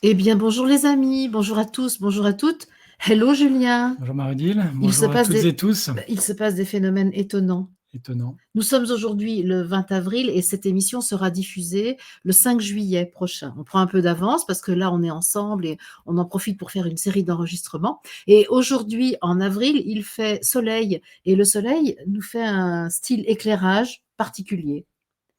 Eh bien, bonjour les amis, bonjour à tous, bonjour à toutes. Hello Julien. Bonjour Marie-Odile, Il se bonjour à passe toutes des, et tous. il se passe des phénomènes étonnants. Étonnant. Nous sommes aujourd'hui le 20 avril et cette émission sera diffusée le 5 juillet prochain. On prend un peu d'avance parce que là, on est ensemble et on en profite pour faire une série d'enregistrements. Et aujourd'hui, en avril, il fait soleil et le soleil nous fait un style éclairage particulier.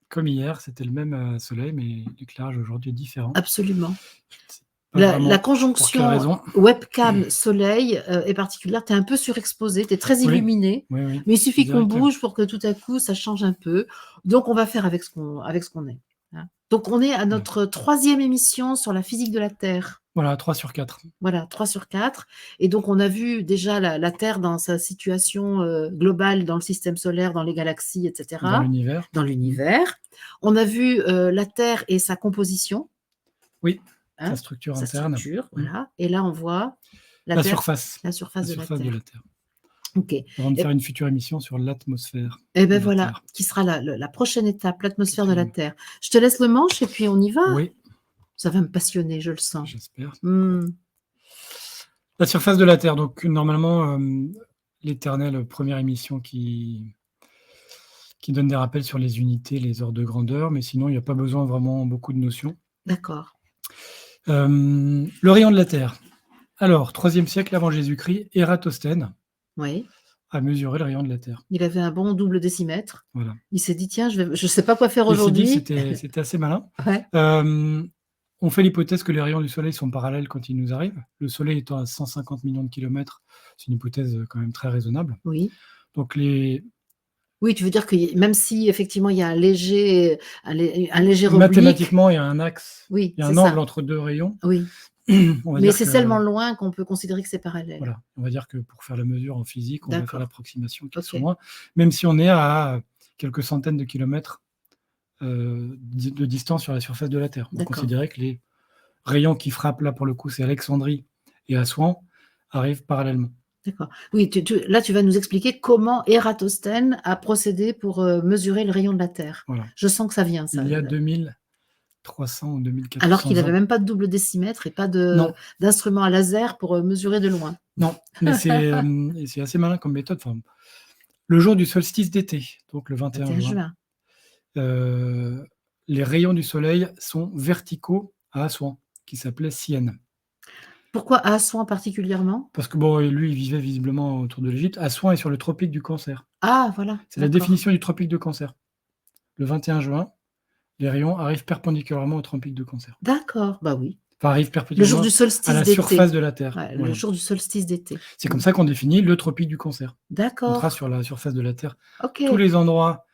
Comme hier, c'était le même soleil, mais l'éclairage aujourd'hui est différent. Absolument. Je ne sais pas La vraiment pour quelle conjonction raison. webcam soleil est particulière. Tu es un peu surexposé, tu es très Oui, illuminé, oui, mais il on suffit qu'on dirait que... bouge pour que tout à coup ça change un peu. Donc on va faire avec ce qu'on est, hein. Donc on est à Voilà, notre troisième émission sur la physique de la Terre. voilà 3 sur 4 Voilà, 3 sur 4. Et donc on a vu déjà la Terre dans sa situation globale dans le système solaire, dans les galaxies, dans etc., l'univers. dans l'univers. On a vu la Terre et sa composition, Oui, sa hein, structure sa interne. structure, voilà. Et là, on voit la La Terre, surface, la surface la de la surface de Terre. la Terre. OK. Avant de Et, faire une future émission sur l'atmosphère et de ben la voilà, Terre. qui sera la prochaine étape, l'atmosphère de la Absolument. Terre. Je te laisse le manche et puis on y va. Oui, Ça va me passionner, je le sens. j'espère. Hmm. La surface de la Terre, donc normalement, l'éternelle première émission qui donne des rappels sur les unités, les ordres de grandeur, mais sinon, il n'y a pas besoin vraiment beaucoup de notions. D'accord. Le rayon de la Terre. Alors, 3e siècle avant Jésus-Christ, Ératosthène Oui. a mesuré le rayon de la Terre. Il avait un bon double décimètre. Voilà. Il s'est dit, tiens, je sais pas quoi faire Il s'est dit que aujourd'hui. c'était assez malin. Ouais. On fait l'hypothèse que les rayons du Soleil sont parallèles quand ils nous arrivent. Le Soleil étant à 150 millions de kilomètres, c'est une hypothèse quand même très raisonnable. Oui. Donc, Oui, tu veux dire que même si effectivement il y a un léger oblique, mathématiquement, il y a un axe, oui, il y a c'est un angle ça. entre deux rayons. Oui. On va Mais dire c'est que tellement loin qu'on peut considérer que c'est parallèle. Voilà, on va dire que pour faire la mesure en physique, on va faire D'accord. l'approximation qu'ils Ok. sont loin, même si on est à quelques centaines de kilomètres de distance sur la surface de la Terre. On D'accord. considérait que les rayons qui frappent, là pour le coup, c'est Alexandrie et Assouan, arrivent parallèlement. D'accord. Oui, là, tu vas nous expliquer comment Ératosthène a procédé pour mesurer le rayon de la Terre. Voilà. Je sens que ça vient, ça. Il y a 2300 ou Alors qu'il 2400 n'avait ans. même pas de double décimètre et pas Non, d'instrument à laser pour mesurer de loin. non, mais c'est assez malin comme méthode. Enfin, le jour du solstice d'été, donc le 21 21 juin, juin. les rayons du soleil sont verticaux à Assouan, qui s'appelait Sienne. Pourquoi Assouan particulièrement? Parce que bon, lui, il vivait visiblement autour de l'Égypte. Assouan est sur le tropique du Cancer. Ah, voilà, C'est la d'accord. définition du tropique de Cancer. Le 21 juin, les rayons arrivent perpendiculairement au tropique de Cancer. D'accord, bah oui. Enfin, arrivent Le jour perpendiculairement du à solstice la d'été. surface de la Terre. Ouais, Voilà. le jour du solstice d'été. C'est comme ça qu'on définit le tropique du Cancer. On D'accord. trace sur la surface de la Terre Ok. tous les endroits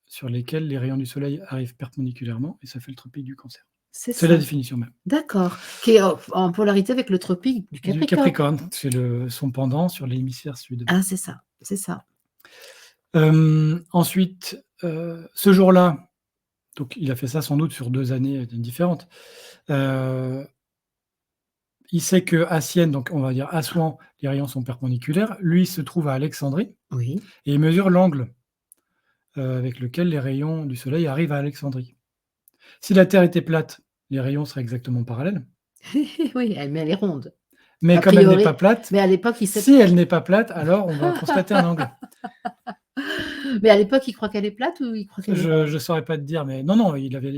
sur lesquels les rayons du Soleil arrivent perpendiculairement, et ça fait le tropique du Cancer. C'est C'est la ça. définition même. D'accord. Qui est en polarité avec le tropique du Du Capricorne. Capricorne, c'est son pendant sur l'hémisphère sud. Ah, c'est ça, c'est ça. Ensuite, ce jour-là, donc il a fait ça sans doute sur 2 années différentes. Il sait qu'à Sienne, donc on va dire Assouan, les rayons sont perpendiculaires. Lui se trouve à Alexandrie Oui. et il mesure l'angle avec lequel les rayons du soleil arrivent à Alexandrie. Si la Terre était plate, les rayons seraient exactement parallèles. Oui, mais elle est ronde. Mais A comme elle n'est priori, pas plate, mais à l'époque, si elle n'est pas plate, alors on va constater un angle. Mais à l'époque, il croit qu'elle est plate ou il croit qu'elle est ronde? Je ne saurais pas te dire, mais non, il avait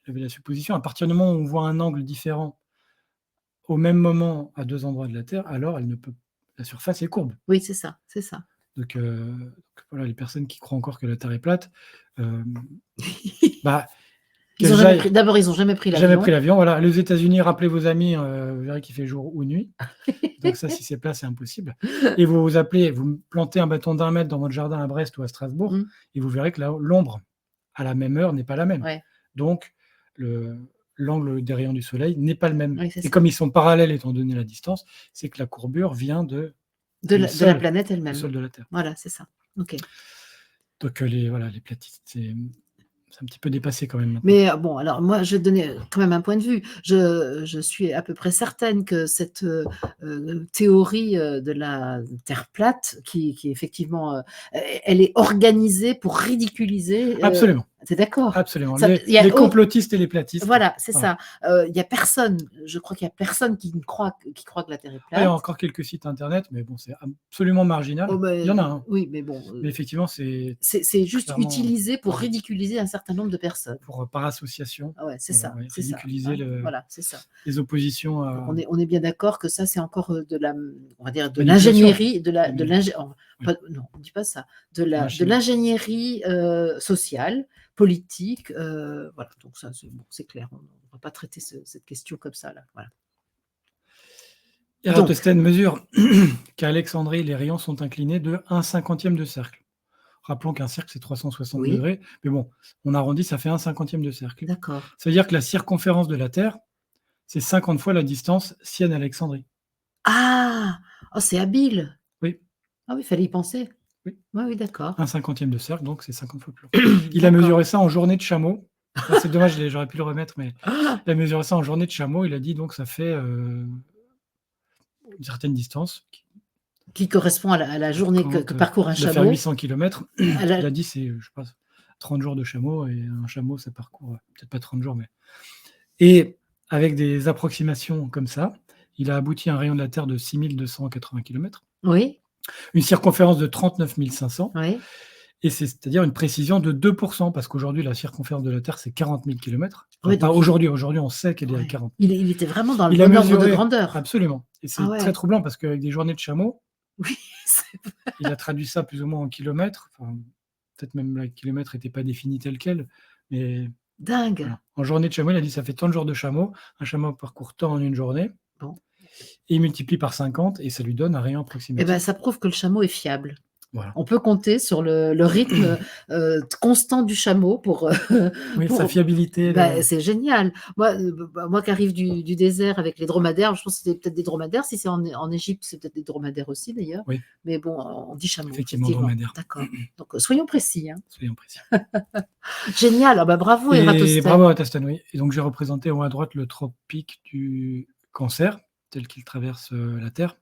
la supposition. À partir du moment où on voit un angle différent au même moment à 2 endroits de la Terre, alors la surface est courbe. Oui, c'est ça, c'est ça. Donc voilà, les personnes qui croient encore que la Terre est plate, bah, Ils ont jamais pris, d'abord, ils n'ont jamais pris l'avion. jamais pris l'avion. Voilà, les États-Unis, rappelez vos amis, vous verrez qu'il fait jour ou nuit. Donc ça, si c'est plat, c'est impossible. Et vous plantez un bâton d'1 mètre dans votre jardin à Brest ou à Strasbourg, et vous verrez que l'ombre à la même heure n'est pas la même. Ouais. Donc l'angle des rayons du soleil n'est pas le même. Oui, et comme ils sont parallèles étant donné la distance, c'est que la courbure vient de la planète elle-même. Le sol de la Terre. Voilà, c'est ça. Ok. Donc les platistes, c'est un petit peu dépassé quand même maintenant. Mais bon, alors moi, je vais te donner quand même un point de vue. Je suis à peu près certaine que cette théorie de la Terre plate, qui effectivement, elle est organisée pour ridiculiser. Absolument. Tu d'accord? Absolument. Ça Les il y a les au complotistes et les platistes, Voilà, c'est voilà. ça. Il y a personne, je crois qu'il y a personne qui croit que la terre est Ah, il y a plate. encore quelques sites internet, mais bon, c'est absolument Oh marginal. Il y beh, en a, hein, oui, mais bon, mais effectivement, c'est c'est juste clairement utilisé pour voilà, ridiculiser un certain nombre de personnes. pour, par association, Ah ouais, c'est voilà, ça, ouais, c'est ça, ridiculiser hein, voilà, c'est ça. les oppositions Donc à on est bien d'accord que ça, c'est encore, de la, on va dire de manipulation. l'ingénierie, de Manip l'ingé oh, Oui, pas non, on dit pas ça, de machine. l'ingénierie, sociale, politique, voilà, donc ça, c'est bon, c'est clair, on va pas traiter cette question comme ça là, voilà. Donc Ératosthène mesure qu'à Alexandrie, les rayons sont inclinés de 1/50 de cercle. Rappelons qu'un cercle, c'est 360 oui, degrés, mais bon, on arrondit, ça fait 1/50 de cercle. d'accord. Ça veut dire que la circonférence de la Terre, c'est 50 fois la distance Sienne-Alexandrie. Ah! Oh, c'est habile! Oui, Ah oui, il fallait y penser. oui, Oui, oui, d'accord. 1/50 de cercle, donc c'est 50 fois plus long. Il a D'accord. mesuré ça en journée de chameau. Ah, c'est dommage, j'aurais pu le remettre, mais Ah! il a mesuré ça en journée de chameau. Il a dit donc ça fait, une certaine distance Qui correspond à la journée que quand, parcourt un il doit faire chameau. 800 kilomètres. À la Il a dit c'est, je sais pas, 30 jours de chameau et un chameau ça parcourt, peut-être pas 30 jours, mais et avec des approximations comme ça, il a abouti à un rayon de la Terre de 6 280 kilomètres, Oui, une circonférence de 39 500 oui. et c'est-à-dire une précision de 2 parce qu'aujourd'hui la circonférence de la Terre c'est 40 000 kilomètres. Enfin Oui, pas donc aujourd'hui, aujourd'hui on sait qu'elle est à ouais. 40 000. Il était vraiment dans le Il a bon ordre de mesuré grandeur. absolument et Ah c'est très ouais. troublant parce qu'avec des journées de chameau, Oui, c'est il a traduit ça plus ou moins en kilomètres, enfin, peut-être même le kilomètre n'était pas défini tel quel, mais dingue. voilà. En journée de chameau, il a dit: «Ça fait tant de jours de chameau, un chameau parcourt tant en une journée» Bon, et il multiplie par 50 et ça lui donne un rayon et bah, approximatif. ça prouve que le chameau est fiable. Voilà. On peut compter sur le rythme, constant du chameau pour, Oui, sa pour fiabilité, bah, le c'est génial. Moi qui arrive du désert avec les dromadaires, je pense que c'était peut-être des dromadaires. Si c'est en Égypte, c'est peut-être des dromadaires aussi d'ailleurs. oui, Mais bon, on dit chameau, effectivement effectivement. dromadaire. D'accord. Donc, soyons précis, hein. Soyons précis. Génial, ah bah, bravo Et bravo Ératosthène. à Tastan, oui et donc j'ai représenté en haut à droite le tropique du Cancer, tel qu'il traverse, la Terre.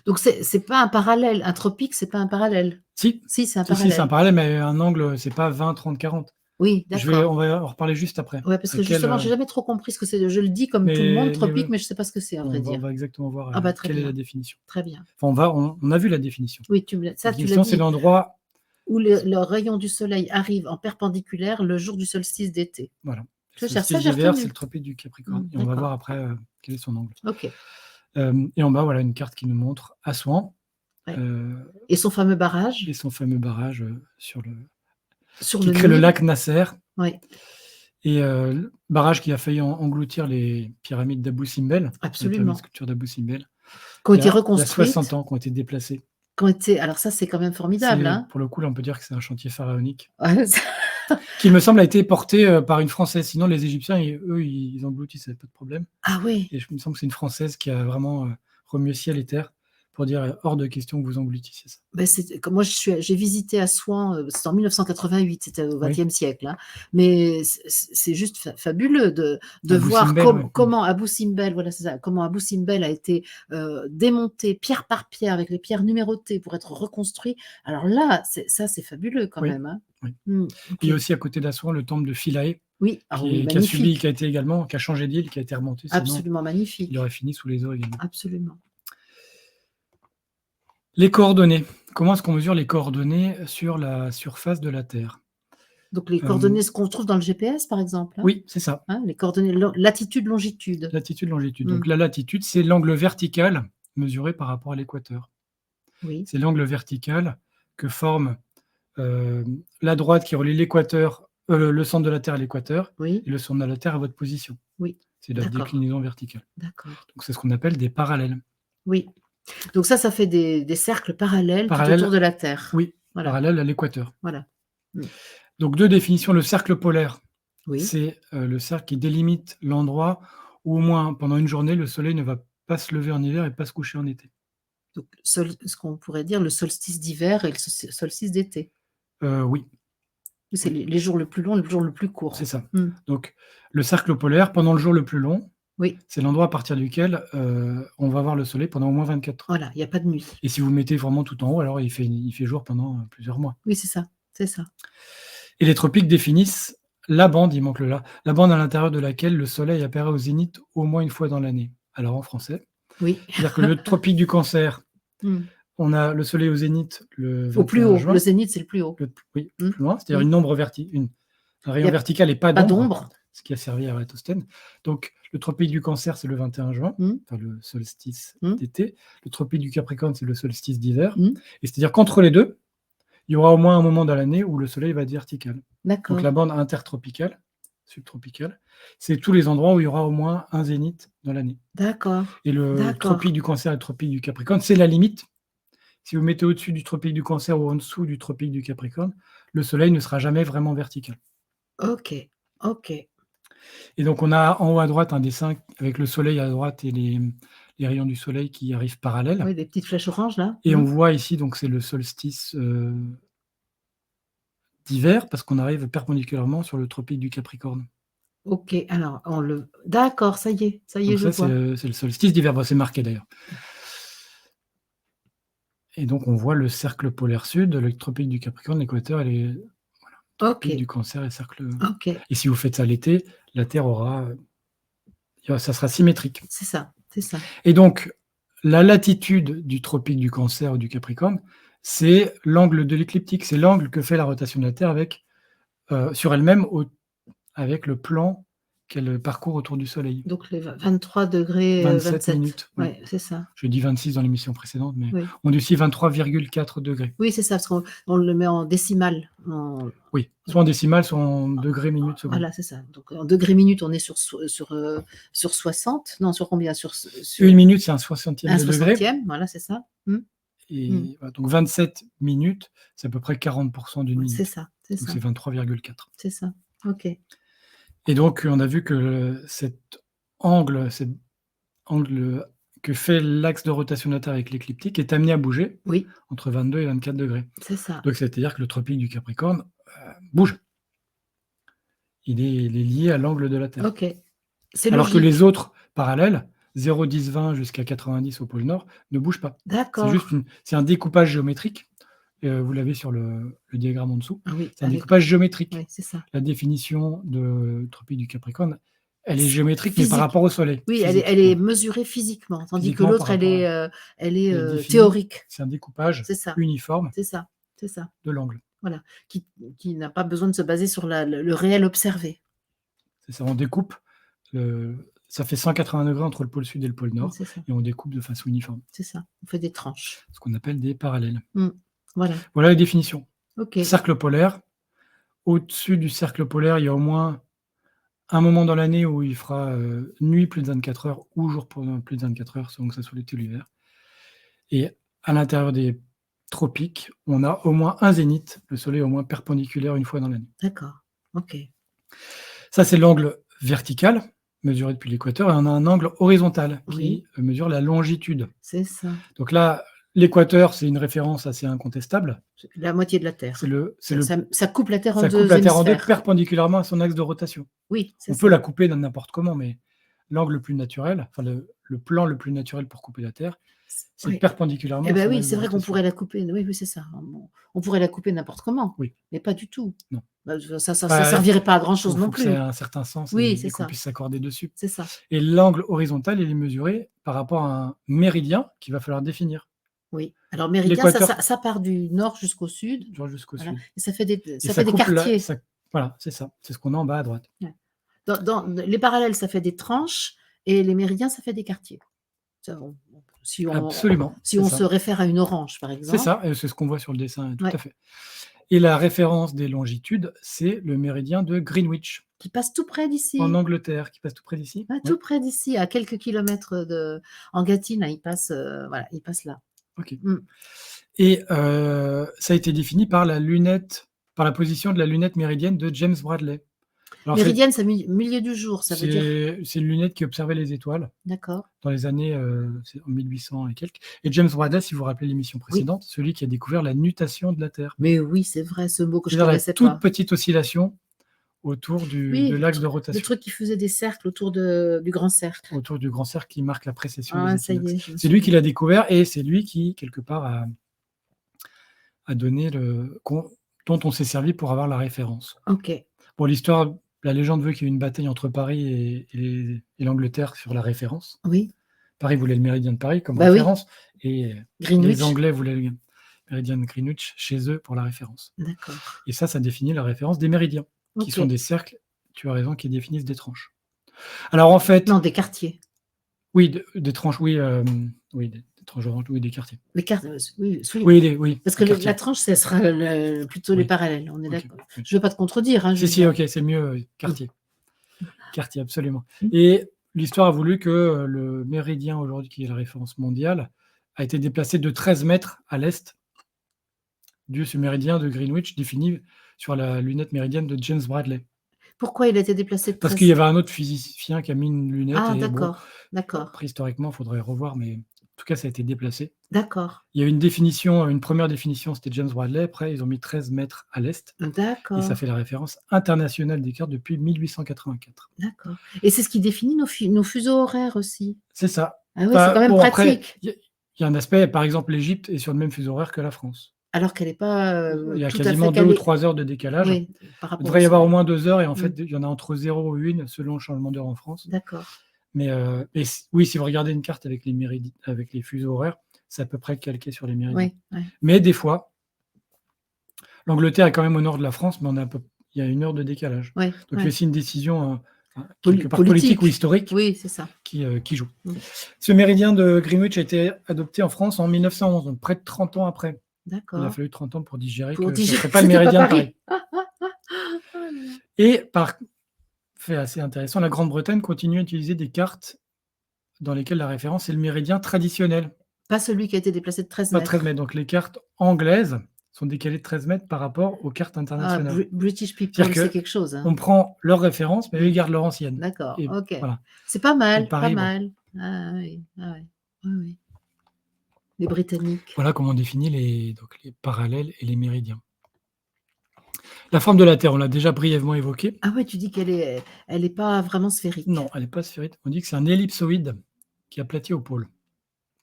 Donc c'est pas un parallèle, un tropique, c'est pas un parallèle? Si, Si, c'est un si, c'est un parallèle. parallèle, mais un angle, c'est pas 20, 30, 40. Oui, d'accord. On va en reparler juste après. Ouais, parce À que quel, justement, j'ai jamais trop compris ce que c'est. Je le dis comme tout le monde, mais tropique, mais je sais pas ce que c'est à bon, vrai on dire. va exactement voir, Ah bah, très quelle est la bien, définition. très bien. Enfin, on a vu la définition. Oui, La tu l'as définition, c'est dit, l'endroit où le rayon du soleil arrive en perpendiculaire le jour du solstice d'été. voilà, le Je cherche ça, solstice j'ai d'hiver, c'est le retenu. tropique du Capricorne et on va voir D'accord. après, quel est son angle. OK. Et en bas, voilà, une carte qui nous montre Assouan, Ouais, heu et son fameux et barrage son fameux barrage, sur qui le crée le Nil? lac Nasser Oui, et le barrage qui a failli engloutir les pyramides d'Abou Simbel, les fameuses absolument. sculptures d'Abou Simbel. Qui ont été Il y a 60 reconstruites, ans, qui ont été déplacés. qui ont été, alors ça, c'est quand même formidable, C'est hein? pour le coup, là, on peut dire que c'est un chantier pharaonique Ouais, ça qui, il me semble, a été porté, par une Française. Sinon les Égyptiens, eux, ils engloutissaient, pas de problème ah oui! et il me semble que c'est une Française qui a vraiment, remué ciel et terre pour dire: «Hors de question que vous engloutissiez ça». Bah, c'est comme moi j'ai visité Assouan, c'était en 1988, c'était au Oui, XXe siècle, hein. Mais c'est juste fabuleux de Abou voir Simbel, ouais. comment Abou Simbel, voilà, c'est ça, comment Abou Simbel a été, démonté pierre par pierre avec les pierres numérotées pour être reconstruit. Alors là, c'est fabuleux quand Oui, même, hein. oui. OK. Il y a aussi à côté d'Assouan le temple de Philae Oui, ah oui, qui a magnifique, été également qui a changé d'île, qui a été remonté, sinon absolument il aurait magnifique, fini sous les eaux également. absolument. Les coordonnées. Comment est-ce qu'on mesure les coordonnées sur la surface de la Terre? Donc les Hem, coordonnées, ce qu'on trouve dans le GPS par exemple, hein? oui, c'est ça, Hein, les coordonnées latitude, longitude. latitude, longitude. Mmh. Donc la latitude, c'est l'angle vertical mesuré par rapport à l'équateur. Oui, C'est l'angle vertical que forme, la droite qui relie l'équateur, le centre de la Terre à l'équateur oui, et le centre de la Terre à votre position. oui. C'est la D'accord, déclinaison verticale. d'accord. Donc c'est ce qu'on appelle des parallèles. Oui. Donc ça fait des cercles parallèles tout autour Parallèles, de la Terre. oui, Voilà, parallèles à l'équateur. voilà. Mmh. Donc 2 définitions, le cercle polaire, Oui. c'est, le cercle qui délimite l'endroit où au moins pendant une journée, le soleil ne va pas se lever en hiver et pas se coucher en été. Donc ce qu'on pourrait dire le solstice d'hiver et le solstice d'été. Oui, C'est oui, les jours le plus long, le jour le plus c'est court. ça. Mmh. Donc le cercle polaire, pendant le jour le plus long, Oui, c'est l'endroit à partir duquel, on va voir le soleil pendant au moins 24 heures voilà, il y a pas de nuit. et si vous mettez vraiment tout en haut, alors il fait jour pendant, plusieurs mois Oui, c'est ça, c'est ça. et les tropiques définissent la bande, il manque le là, la bande à l'intérieur de laquelle le soleil apparaît au zénith au moins une fois dans l'année. Alors en français, Oui. c'est-à-dire que le tropique du Cancer, Mmh. on a le soleil au zénith le Au plus 21 haut, le juin, zénith, c'est le plus haut. oui, Mmh. plus loin, c'est-à-dire Mmh. un Il y rayon a vertical et pas pas d'ombre, d'ombre. ce qui a servi à Eratosthène. Donc le tropique du Cancer, c'est le 21 juin, Mmh. enfin le solstice Mmh. d'été. Le tropique du Capricorne, c'est le solstice d'hiver. Mmh. Et c'est-à-dire qu'entre les deux, il y aura au moins un moment dans l'année où le soleil va être vertical. Donc la D'accord, bande intertropicale, subtropicale, c'est tous les endroits où il y aura au moins un zénith dans l'année. d'accord, Et le tropique d'accord. du Cancer et le tropique du Capricorne, c'est la limite. Si vous mettez au-dessus du tropique du Cancer ou en dessous du tropique du Capricorne, le soleil ne sera jamais vraiment vertical. OK, OK. Et donc on a en haut à droite un dessin avec le soleil à droite et les rayons du soleil qui arrivent parallèles. Oui, des petites flèches oranges là? Et on voit ici, donc c'est le solstice d'hiver, parce qu'on arrive perpendiculairement sur le tropique du Capricorne. OK, alors on le d'accord, ça y est, Donc je ça, vois. c'est le solstice d'hiver. Bon, c'est marqué d'ailleurs. Et donc on voit le cercle polaire sud, le tropique du Capricorne, l'équateur et les tropiques OK, du Cancer et cercle. OK, Et si vous faites ça l'été, la Terre ça sera symétrique. c'est ça, c'est ça. Et donc, la latitude du tropique du Cancer ou du Capricorne, c'est l'angle de l'écliptique, c'est l'angle que fait la rotation de la Terre sur elle-même avec le plan qu'elle parcourt autour du Soleil. Donc les 23°, 27 27. minutes, oui. Ouais, c'est ça. Je dis 26 dans l'émission précédente, mais Oui. on dit aussi 23,4 degrés. Oui, c'est ça, parce qu'on le met en décimales. Oui, soit en décimales, soit en degrés, minutes, secondes. Voilà, c'est ça. Donc en degrés minutes, on est sur 60. Non, sur combien? Sur Une minute, c'est un soixantième un de degré. 60e, voilà, c'est ça. Et voilà, donc 27 minutes, c'est à peu près 40% d'une C'est minute. ça, c'est Donc ça, c'est 23,4. c'est ça. OK. Et donc, on a vu que cet angle que fait l'axe de rotation de la Terre avec l'écliptique est amené à bouger Oui, entre 22 et 24 degrés. c'est ça. Donc, c'est-à-dire que le tropique du Capricorne bouge. Il est lié à l'angle de la Terre. OK. C'est Alors que logique. les autres parallèles, 0, 10, 20 jusqu'à 90 au pôle Nord, ne bougent pas. D'accord. C'est un découpage géométrique. Vous l'avez sur le diagramme en dessous. Ah oui, C'est un découpage géométrique. oui, c'est ça. La définition de tropique du Capricorne, elle est géométrique, mais par Physique. rapport au Soleil. Oui, Physique, elle est voilà. mesurée physiquement, tandis que Physiquement, l'autre, par rapport elle elle est est définie. théorique. C'est un découpage C'est ça, uniforme c'est ça, c'est ça. de l'angle. Voilà, qui n'a pas besoin de se baser sur le réel observé. C'est ça, on découpe, ça fait 180 degrés entre le pôle sud et le pôle Nord, C'est ça, et on découpe de façon uniforme, c'est ça. On fait des tranches. ce qu'on appelle des parallèles. Voilà, Voilà les définitions. OK. Cercle polaire. Au-dessus du cercle polaire, il y a au moins un moment dans l'année où il fera nuit plus de 24 heures ou jour plus de 24 heures, selon que ça soit l'été ou l'hiver. Et à l'intérieur des tropiques, on a au moins un zénith, le soleil au moins perpendiculaire une fois dans l'année. D'accord, OK. Ça, c'est l'angle vertical, mesuré depuis l'équateur, et on a un angle horizontal Oui. qui mesure la longitude. C'est ça. Donc là, l'équateur, c'est une référence assez incontestable. La moitié de la Terre. Ça coupe la Terre en Ça deux coupe la Terre en deux hémisphères. perpendiculairement à son axe de rotation. Oui, c'est On ça. peut la couper n'importe comment, mais l'angle le plus naturel, enfin le plan le plus naturel pour couper la Terre, c'est Oui. perpendiculairement Eh à ben son oui, axe c'est de vrai qu'on rotation. pourrait la couper. Oui, oui, c'est ça. On pourrait la couper n'importe comment. Oui. Mais pas du tout. Non. Bah, ça servirait pas à grand chose non Faut que plus. ça ait un certain sens Oui, et c'est qu'on ça. puisse s'accorder dessus. C'est ça. Et l'angle horizontal, il est mesuré par rapport à un méridien qu'il va falloir définir. Oui. Alors méridien, L'équateur ça part du nord jusqu'au sud. jusqu'au Voilà. sud. Et ça fait des coupe quartiers. Voilà, c'est ça. C'est ce qu'on a en bas à droite. Ouais. Dans les parallèles, ça fait des tranches et les méridiens, ça fait des quartiers. Ça, Absolument. si on se réfère à une orange, par exemple. C'est ça, et c'est ce qu'on voit sur le dessin, tout Ouais. à fait. Et la référence des longitudes, c'est le méridien de Greenwich, Qui passe tout près d'ici. en Angleterre, qui passe tout près d'ici. Ouais, tout près d'ici, à quelques kilomètres en Gâtine, il passe là. Ok. Et ça a été défini par la position de la lunette méridienne de James Bradley. Alors, Méridienne, c'est milieu du jour, ça veut dire. c'est une lunette qui observait les étoiles D'accord. dans les années c'est en 1800 et quelques. Et James Bradley, si vous vous rappelez l'émission précédente, celui qui a découvert la nutation de la Terre. Mais oui, c'est vrai, ce mot que je ne C'est-à-dire connaissais la toute pas. petite oscillation autour de l'axe de rotation. Le truc qui faisait des cercles autour du grand cercle. Autour du grand cercle qui marque la précession Ah, des ça y équinoxes. est. C'est lui qui l'a découvert et c'est lui qui, quelque part, a donné dont on s'est servi pour avoir la référence. Ok. Bon, la légende veut qu'il y ait eu une bataille entre Paris et l'Angleterre sur la référence. Oui. Paris voulait le méridien de Paris comme Bah oui, référence et les Greenwich. Anglais voulaient le méridien de Greenwich chez eux pour la référence. D'accord. Et ça définit la référence des méridiens, qui OK. sont des cercles, tu as raison, qui définissent des tranches. Alors en fait, Non, des quartiers. oui, des tranches, oui, oui, des tranches orange, oui, des quartiers. Les quart oui, Oui, parce que des la quartiers. tranche, ça sera plutôt les Oui, parallèles, on est OK, d'accord. oui. Je ne veux pas te contredire, hein, Si, Julien. OK, c'est mieux, quartier. Quartier, absolument. Mmh. Et l'histoire a voulu que le méridien aujourd'hui, qui est la référence mondiale, a été déplacé de 13 mètres à l'est du méridien de Greenwich, défini sur la lunette méridienne de James Bradley. Pourquoi il a été déplacé de Parce qu'il y 13? avait un autre physicien qui a mis une lunette Ah et bon, d'accord, d'accord, préhistoriquement, il faudrait revoir, mais en tout cas, ça a été déplacé. d'accord, Il y a une première définition, c'était James Bradley. Après, ils ont mis 13 mètres à l'est et ça d'accord, fait la référence internationale des cartes depuis 1884. d'accord, et c'est ce qui définit nos fuseaux horaires aussi? C'est ça. Ah oui, c'est Enfin, quand même bon, après, pratique, il y a un aspect, par exemple, l'Égypte est sur le même fuseau horaire que la France. alors qu'elle est pas, Il y a tout à fait quasiment 2 ou calée. 3 heures de décalage. Oui, par Il rapport au devrait y avoir au soleil. moins 2 heures et en Mmh, fait, il y en a entre 0 et 1 selon le changement d'heure en France. d'accord. Mais oui, si vous regardez une carte avec les fuseaux horaires, c'est à peu près calqué sur les méridiens. Oui, ouais, Mais des fois, l'Angleterre est quand même au nord de la France, mais il y a 1 heure de décalage. ouais, Donc il y a ouais. aussi une décision, quelque part politique ou Politique. historique Oui, c'est ça. qui joue. Mmh. Ce méridien de Greenwich a été adopté en France en 1911, donc près de 30 ans après. Il a D'accord. fallu 30 ans pour digérer Pour que ce ne dire serait que pas le c'était pas méridien de Paris. Paris. Oh là là. Et par fait assez intéressant, la Grande-Bretagne continue à utiliser des cartes dans lesquelles la référence est le méridien traditionnel, Pas celui qui a été déplacé de 13 pas 13 mètres. mètres. Donc les cartes anglaises sont décalées de 13 mètres par rapport aux cartes Ah, internationales. British people, c'est C'est-à-dire quelque chose, hein. qu'on prend leur référence, mais eux, Mmh. ils gardent leur ancienne. D'accord, Et OK. voilà. C'est pas Et mal, pas Paris, bon, mal. Ah oui, ah ouais. Oui, oui. Les Britanniques. voilà comment on définit les parallèles et les méridiens. La forme de la Terre, on l'a déjà brièvement évoquée. Ah ouais, tu dis elle est pas vraiment sphérique. Non, elle n'est pas sphérique. On dit que c'est un ellipsoïde qui est aplati au pôle.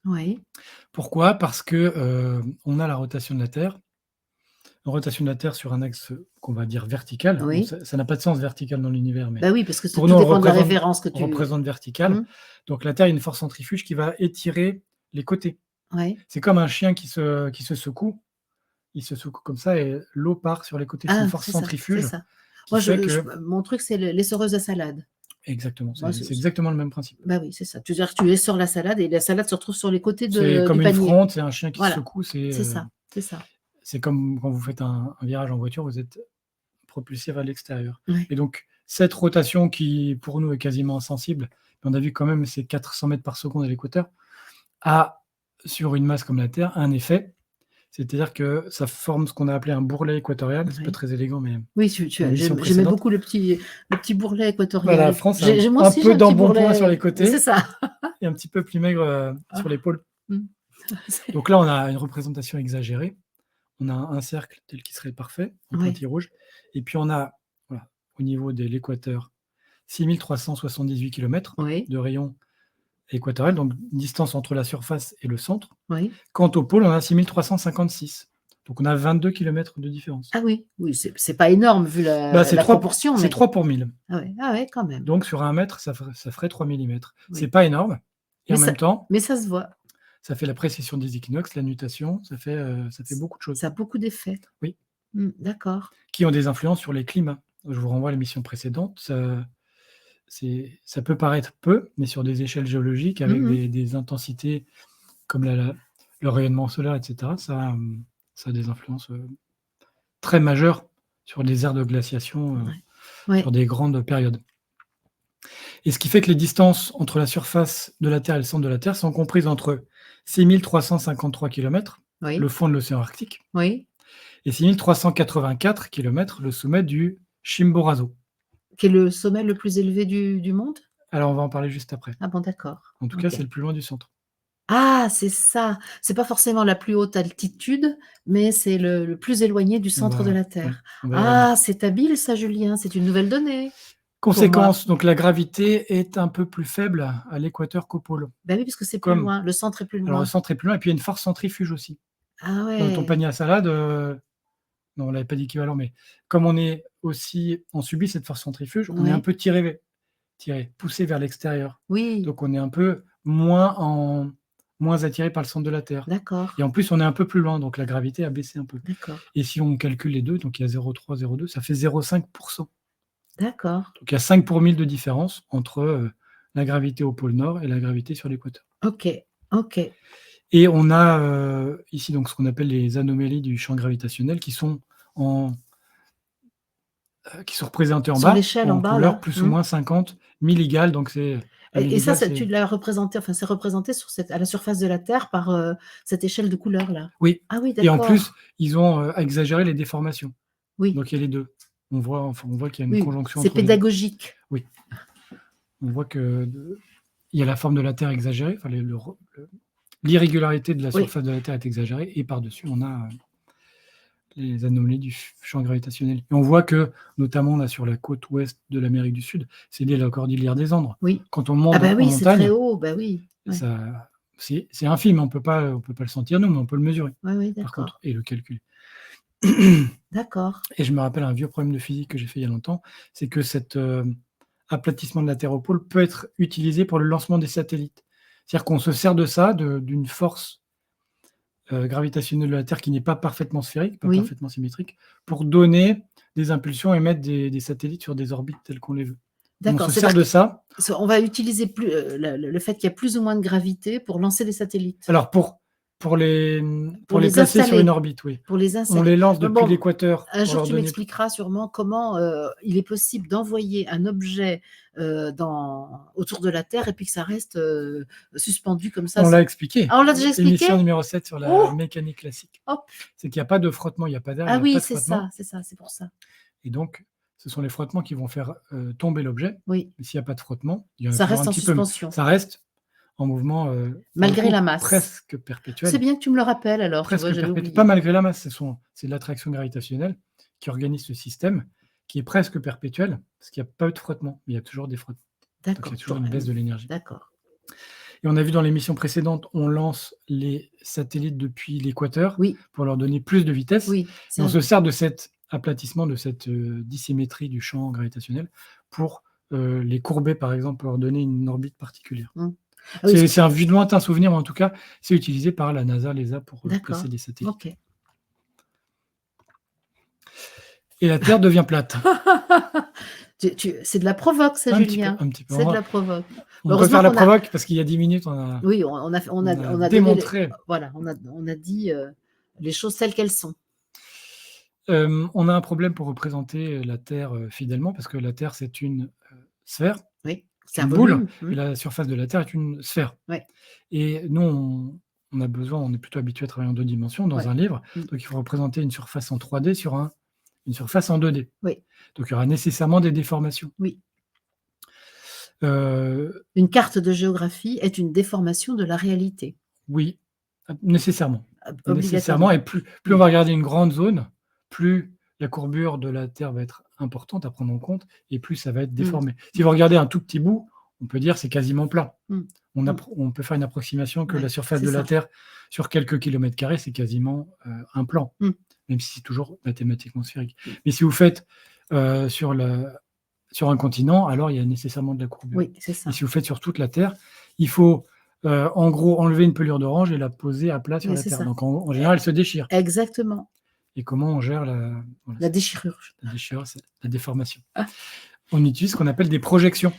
Oui, Pourquoi? Parce que, on a la rotation de la Terre. Une rotation de la Terre sur un axe, qu'on va dire vertical. Bon, oui. ça n'a pas de sens vertical dans l'univers, mais Bah oui, parce que pour tout nous, dépend de la référence que on tu représente vertical. mmh, Donc la Terre, il y a une force centrifuge qui va étirer les côtés. ouais. C'est comme un chien qui se secoue. Il se secoue comme ça et l'eau part sur les côtés. C'est une Ah, force c'est centrifuge ça. qui Moi, fait que mon truc, c'est l'essoreuse à salade. exactement, Moi, c'est exactement le même principe. bah oui, c'est ça. Tu veux dire que tu essores la salade et la salade se retrouve sur les côtés C'est du comme une panier. fronde, c'est un chien qui se Voilà, secoue, c'est ça, c'est ça. c'est comme quand vous faites un virage en voiture, vous êtes propulsé vers l'extérieur. Ouais. Et donc, cette rotation qui, pour nous, est quasiment insensible, mais on a vu quand même ces 400 mètres par seconde à l'équateur, a, sur une masse comme la Terre, un effet. C'est-à-dire que ça forme ce qu'on a appelé un bourrelet équatorial. C'est pas Ouais. très élégant, mais Oui, l'émission j'aimais précédente. beaucoup le petit bourrelet Bah, la équatorial. France a Moi un aussi, j'ai peu un petit d'embonpoint sur les bourrelet. C'est côtés ça. et un petit peu plus maigre sur l'épaule. Mmh. Donc là, on a une représentation exagérée. On a un cercle tel qu'il serait parfait, en Ouais. pointille rouge. Et puis on a, voilà, au niveau de l'équateur, 6378 km Oui, de rayon équatorial, donc distance entre la surface et le centre. oui. Quant au pôle, on a 6356. Donc on a 22 km de différence. Ah oui, oui, c'est pas énorme vu Bah, la proportion, c'est mais 3 pour 1000. ah ouais, quand même. Donc sur 1 mètre, ça ferait 3 millimètres. Oui. C'est pas énorme. Et Mais en même temps, ça se voit. ça fait la précession des équinoxes, la nutation, ça fait beaucoup de choses. Ça a beaucoup d'effets. Oui. D'accord. Qui ont des influences sur les climats. Je vous renvoie à l'émission précédente. Ça peut paraître peu, mais sur des échelles géologiques, avec Mmh mh. des intensités comme le rayonnement solaire, etc., ça a des influences très majeures sur des aires de glaciation, Ouais. Ouais. sur des grandes périodes. Et ce qui fait que les distances entre la surface de la Terre et le centre de la Terre sont comprises entre 6353 km, Oui. le fond de l'océan Arctique, Oui. et 6384 km, le sommet du Chimborazo. Qui est le sommet le plus élevé du monde? Alors on va en parler juste après. Ah bon, d'accord. En tout cas, OK. c'est le plus loin du centre. Ah, c'est ça! C'est pas forcément la plus haute altitude, mais c'est le plus éloigné du centre de la Oui, Terre. on va y revenir. Ah, c'est habile ça, Julien, c'est une nouvelle donnée pour moi. Conséquence, donc la gravité est un peu plus faible à l'équateur qu'au pôle. Bah oui, parce que c'est plus Comme loin, le centre est plus alors le loin. centre est plus loin et puis il y a une force centrifuge aussi. Ah Dans ton ouais. panier à salade, non, on l'avait pas dit équivalent, mais comme on subit cette force centrifuge, on est un Ouais. peu poussé vers l'extérieur. Oui, Donc on est un peu moins attiré par le centre de la Terre. d'accord, Et en plus, on est un peu plus loin, donc la gravité a baissé un peu. d'accord, Et si on calcule les deux, donc il y a 0,3, 0,2, ça fait 0,5%. d'accord. Donc il y a 5 pour 1000 de différence entre la gravité au pôle Nord et la gravité sur l'équateur. OK, OK. Et on a ici donc ce qu'on appelle les anomalies du champ gravitationnel qui sont représentées en Sur bas, l'échelle en en bas couleur là? plus ou moins 50 milligales. Donc la Et ça, milligale, tu c'est... l'as représenté, enfin, c'est représenté à la surface de la Terre par cette échelle de couleur là? Oui, Ah oui, et en plus, d'accord. ils ont exagéré les déformations. Oui, Donc il y a les deux. On voit qu'il y a une oui, conjonction c'est entre les deux. pédagogique. Oui, on voit qu'il y a la forme de la Terre exagérée, enfin, l'irrégularité de la Oui, surface de la Terre est exagérée, et par-dessus, on a les anomalies du champ gravitationnel. Et on voit que, notamment là sur la côte ouest de l'Amérique du Sud, c'est lié à la cordillère des Andes. oui. Quand on Ah monte bah en oui, c'est très montagne, haut, bah oui. Ouais, c'est infime, on peut pas le sentir nous, mais on peut le mesurer, ouais, oui, par contre, d'accord, et le calculer. d'accord. Et je me rappelle un vieux problème de physique que j'ai fait il y a longtemps, c'est que cet aplatissement de la Terre au pôle peut être utilisé pour le lancement des satellites. C'est-à-dire qu'on se sert de ça, d'une force gravitationnelle de la Terre qui n'est pas parfaitement sphérique, pas Oui, parfaitement symétrique, pour donner des impulsions et mettre des satellites sur des orbites telles qu'on les veut. Et on d'accord. se sert C'est-à-dire de ça. qu'on va utiliser plus, le fait qu'il y a plus ou moins de gravité pour lancer des satellites, Alors pour les, pour pour les les placer sur une installer, orbite, oui. pour les On installer. les lance depuis Bon, l'équateur un pour jour, leur tu donner... m'expliqueras sûrement comment il est possible d'envoyer un objet autour de la Terre et puis que ça reste suspendu comme ça. On l'a expliqué. Ah, on l'a déjà expliqué? Émission numéro 7 sur la Oh, mécanique classique. hop. C'est qu'il n'y a pas de frottement, il n'y a pas d'air, il Ah n'y a pas oui, de frottement. c'est ça, c'est pour ça. Et donc, ce sont les frottements qui vont faire tomber l'objet. Oui, Mais s'il n'y a pas de frottement, il y en a ça toujours reste un en petit peu, mais suspension, ça reste en mouvement, pour le malgré coup, la masse. presque C'est perpétuel. bien que tu me le rappelles alors, tu vois, Presque j'avais perpétuel. Pas oublié. malgré la masse, c'est de l'attraction gravitationnelle qui organise ce système, qui est presque perpétuel, parce qu'il n'y a pas eu de frottement, mais il y a toujours des frottements. Donc il y D'accord, a toujours une baisse de l'énergie. d'accord. Et on a vu dans l'émission précédente, on lance les satellites depuis l'équateur Oui, pour leur donner plus de vitesse. oui, Et on se sert de cet aplatissement, de cette dissymétrie du champ gravitationnel pour les courber, par exemple, pour leur donner une orbite particulière. ah oui, C'est un lointain souvenir, mais en tout cas, c'est utilisé par la NASA, l'ESA, pour d'accord, placer des satellites. ok. Et la Terre devient plate. C'est de la provoque, ça, Un petit peu, Julien. un petit peu. C'est de la provoque. On peut Heureusement faire la qu'on a, provoque parce qu'il y a 10 minutes, oui, on a on a donné démontré. voilà, on a dit les choses telles qu'elles sont. On a un problème pour représenter la Terre fidèlement, parce que la Terre, c'est une sphère, Oui, c'est c'est un une boule, volume. et la surface de la Terre est une sphère. Ouais, Et nous, on a besoin, on est plutôt habitué à travailler en 2 dimensions dans ouais. un livre, Mm. donc il faut représenter une surface en 3D sur une surface en 2D. Oui, Donc il y aura nécessairement des déformations. oui. Euh, Une carte de géographie est une déformation de la réalité, oui, nécessairement. Nécessairement, obligatoirement. et plus on va regarder une grande zone, plus la courbure de la Terre va être importante à prendre en compte, et plus ça va être déformé. Si vous regardez un tout petit bout, on peut dire c'est quasiment plat. Mm. On peut faire une approximation que Ouais, la surface c'est de la ça. Terre, sur quelques kilomètres carrés, c'est quasiment un plan, Mm. même si c'est toujours mathématiquement sphérique. Mm. Mais si vous faites sur un continent, alors il y a nécessairement de la courbure. Oui, c'est ça. Et si vous faites sur toute la Terre, il faut en gros enlever une pelure d'orange et la poser à plat sur Oui, la c'est Terre. ça. Donc en général, elle se déchire. Exactement. Et comment on gère La déchirure. la déchirure, c'est la déformation? Ah. On utilise ce qu'on appelle des projections,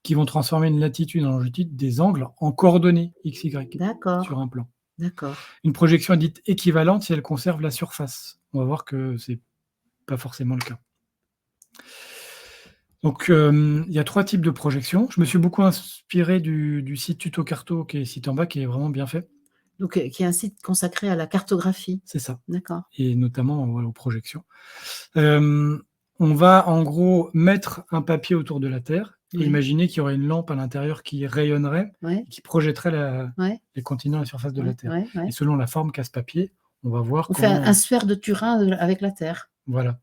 qui vont transformer une latitude en longitude des angles en coordonnées x, y D'accord, sur un plan. d'accord. Une projection est dite équivalente si elle conserve la surface. On va voir que c'est pas forcément le cas. Donc, il y a 3 types de projections. Je me suis beaucoup inspiré du site Tuto Carto, qui est cité en bas, qui est vraiment bien fait. Donc, qui est un site consacré à la cartographie. C'est ça. D'accord. Et notamment aux projections. On va en gros mettre un papier autour de la Terre et Oui. imaginer qu'il y aurait une lampe à l'intérieur qui rayonnerait, Ouais, et qui projetterait ouais, les continents à la surface de la ouais, Terre. ouais, ouais. Et selon la forme qu'a ce papier, on va voir On fait comment... un sphère de Turin avec la Terre. Voilà.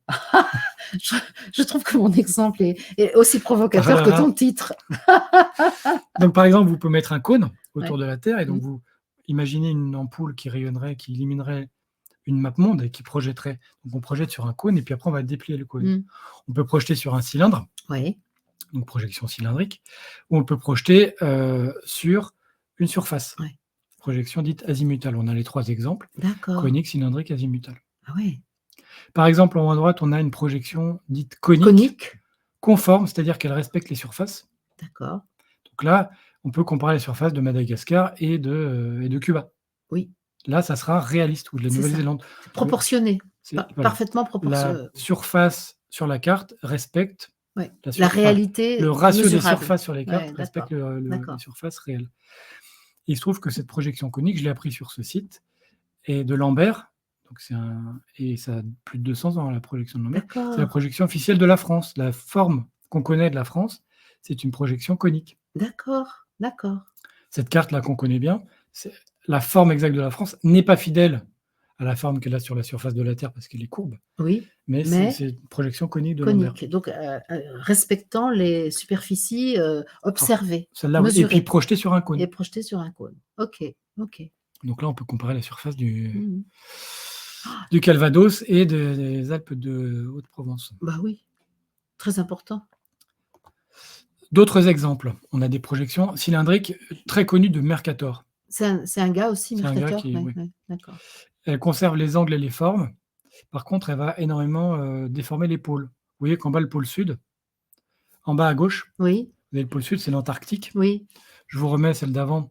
Je trouve que mon exemple est aussi provocateur que ton titre. Donc, par exemple, vous pouvez mettre un cône autour Ouais. de la Terre, et donc Mm. vous imaginez une ampoule qui rayonnerait, qui illuminer une map monde et qui projetterait. Donc on projette sur un cône et puis après on va déplier le cône. Mmh. On peut projeter sur un cylindre, Oui, donc projection cylindrique, ou on peut projeter sur une surface, ouais. projection dite azimutale. On a les 3 exemples, D'accord. conique, cylindrique, azimutale. Ah ouais. Par exemple, en haut à droite, on a une projection dite conique, Conique? conforme, c'est-à-dire qu'elle respecte les surfaces. D'accord. Donc là, on peut comparer les surfaces de Madagascar et de Cuba. Oui, Là, ça sera réaliste, ou de la c'est ça. Nouvelle-Zélande. C'est proportionné, Voilà. parfaitement La proportionné. surface sur la carte respecte Ouais. la La surface. réalité Le ratio des mesurable. surfaces sur les cartes Ouais, respecte d'accord, les d'accord. surfaces réelles. Il se trouve que cette projection conique, je l'ai appris sur ce site, et de Lambert, donc et ça a plus de 200 ans, la projection de Lambert. C'est la D'accord, projection officielle de la France. La forme qu'on connaît de la France, c'est une projection conique. d'accord, d'accord. Cette carte-là qu'on connaît bien, la forme exacte de la France n'est pas fidèle à la forme qu'elle a sur la surface de la Terre parce qu'elle est courbe, Oui, mais mais c'est une projection conique de Lambert. conique, donc respectant les superficies, Alors, observées, celle-là, oui, et puis mesurées projetée sur un cône. et projetées sur un cône. OK, OK. Donc là, on peut comparer la surface Mmh. du Calvados et des Alpes de Haute-Provence. Bah oui, très important. D'autres exemples, on a des projections cylindriques très connues de Mercator. C'est un gars aussi, C'est un gars Mercator? qui, Ouais, oui, ouais, d'accord. elle conserve les angles et les formes. Par contre, elle va énormément déformer les pôles. Vous voyez qu'en bas, le pôle sud, en bas à gauche, Oui, vous avez le pôle sud, c'est l'Antarctique. oui, Je vous remets celle d'avant.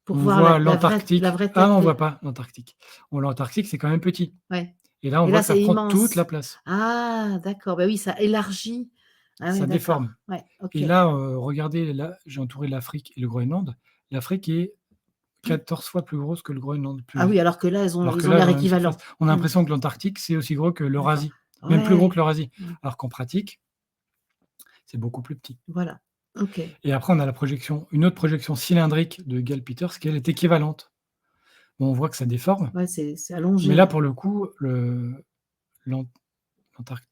pour On voir voit la l'Antarctique. vraie Ah tête non, on de voit pas l'Antarctique. L'Antarctique, c'est quand même petit. ouais, Et là, on et voit là, que ça c'est prend toute immense. la place. Ah d'accord, bah oui, ça élargit. Ah oui, Ça d'accord. déforme. Ouais, OK. Et là, regardez, là, j'ai entouré l'Afrique et le Groenland. L'Afrique est 14 fois plus grosse que le Groenland. Ah oui, alors que là, Alors que ils ont là, elles l'air ont la même surface. équivalents. On a Mmh, l'impression que l'Antarctique, c'est aussi gros que d'accord. l'Eurasie, même plus gros que Ouais, l'Eurasie. mmh, Alors qu'en pratique, c'est beaucoup plus petit. voilà. OK. Et après, on a une autre projection cylindrique de Gale-Peters, qui elle est équivalente. Bon, on voit que ça déforme, Ouais, c'est mais allongé, là, ouais. pour le coup,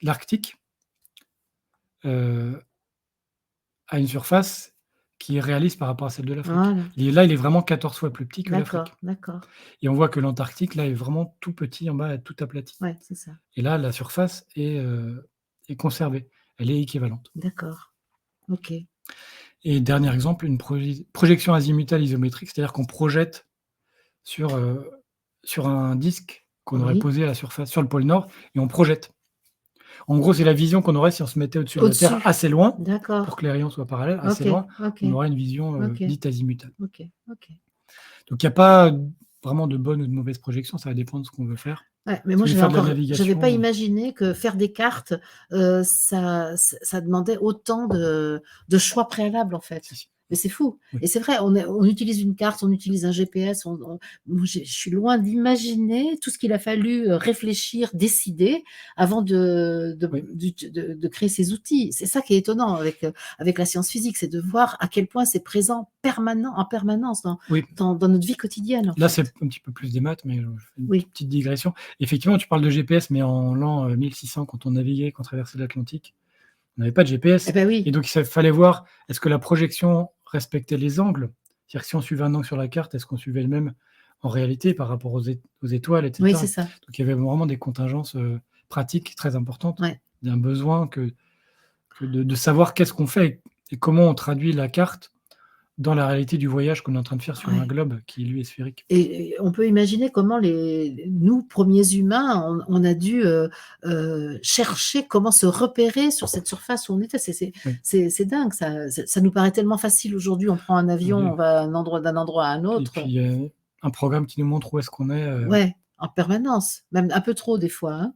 l'Arctique euh, a une surface qui est réaliste par rapport à celle de l'Afrique. Voilà, Là, il est vraiment 14 fois plus petit que l'Afrique. d'accord, d'accord. Et on voit que l'Antarctique, là, est vraiment tout petit en bas, tout aplati. Ouais, c'est ça. Et là, la surface est conservée. Elle est équivalente. D'accord. OK. Et dernier exemple, une projection azimutale isométrique, c'est-à-dire qu'on projette sur, sur un disque qu'on aurait Oui, posé à la surface, sur le pôle Nord, et on projette. En gros, c'est la vision qu'on aurait si on se mettait au-dessus de la Terre au-dessus. assez loin, pour D'accord. que les rayons soient parallèles, assez OK, loin, OK, on aurait une vision OK, dite azimutale. OK, OK. Donc il n'y a pas vraiment de bonne ou de mauvaise projection, ça va dépendre de ce qu'on veut faire. Ouais, mais Si moi, vous voulez faire de la j'avais pas navigation, imaginé que faire des cartes, ça demandait autant de choix préalables, en fait. si, si, Mais c'est fou oui. et c'est vrai, on utilise une carte, on utilise un GPS, moi, je suis loin d'imaginer tout ce qu'il a fallu, réfléchir, décider avant Oui. de créer ces outils. C'est ça qui est étonnant avec la science physique, c'est de voir à quel point c'est présent en permanence Oui. dans notre vie quotidienne, en Là, fait. c'est un petit peu plus des maths, mais je fais une Oui. petite digression. Effectivement, tu parles de GPS, mais en l'an 1600, quand on naviguait, quand on traversait l'Atlantique, on n'avait pas de Eh GPS. ben Et oui, donc, il fallait voir, est-ce que la projection respectait les angles? C'est-à-dire que si on suivait un angle sur la carte, est-ce qu'on suivait le même en réalité par rapport aux étoiles, oui, etc. c'est ça. Donc, il y avait vraiment des contingences pratiques très importantes. Ouais. Il y a un besoin que de savoir qu'est-ce qu'on fait et comment on traduit la carte dans la réalité du voyage qu'on est en train de faire sur un Ouais. globe qui, lui, est sphérique. Et on peut imaginer comment nous, premiers humains, on a dû chercher comment se repérer sur cette surface où on était. Oui. C'est dingue, ça nous paraît tellement facile aujourd'hui. On prend un avion, Oui. on va d'un endroit à un Et autre. puis, un programme qui nous montre où est-ce qu'on est. Ouais, en permanence, même un peu trop des fois.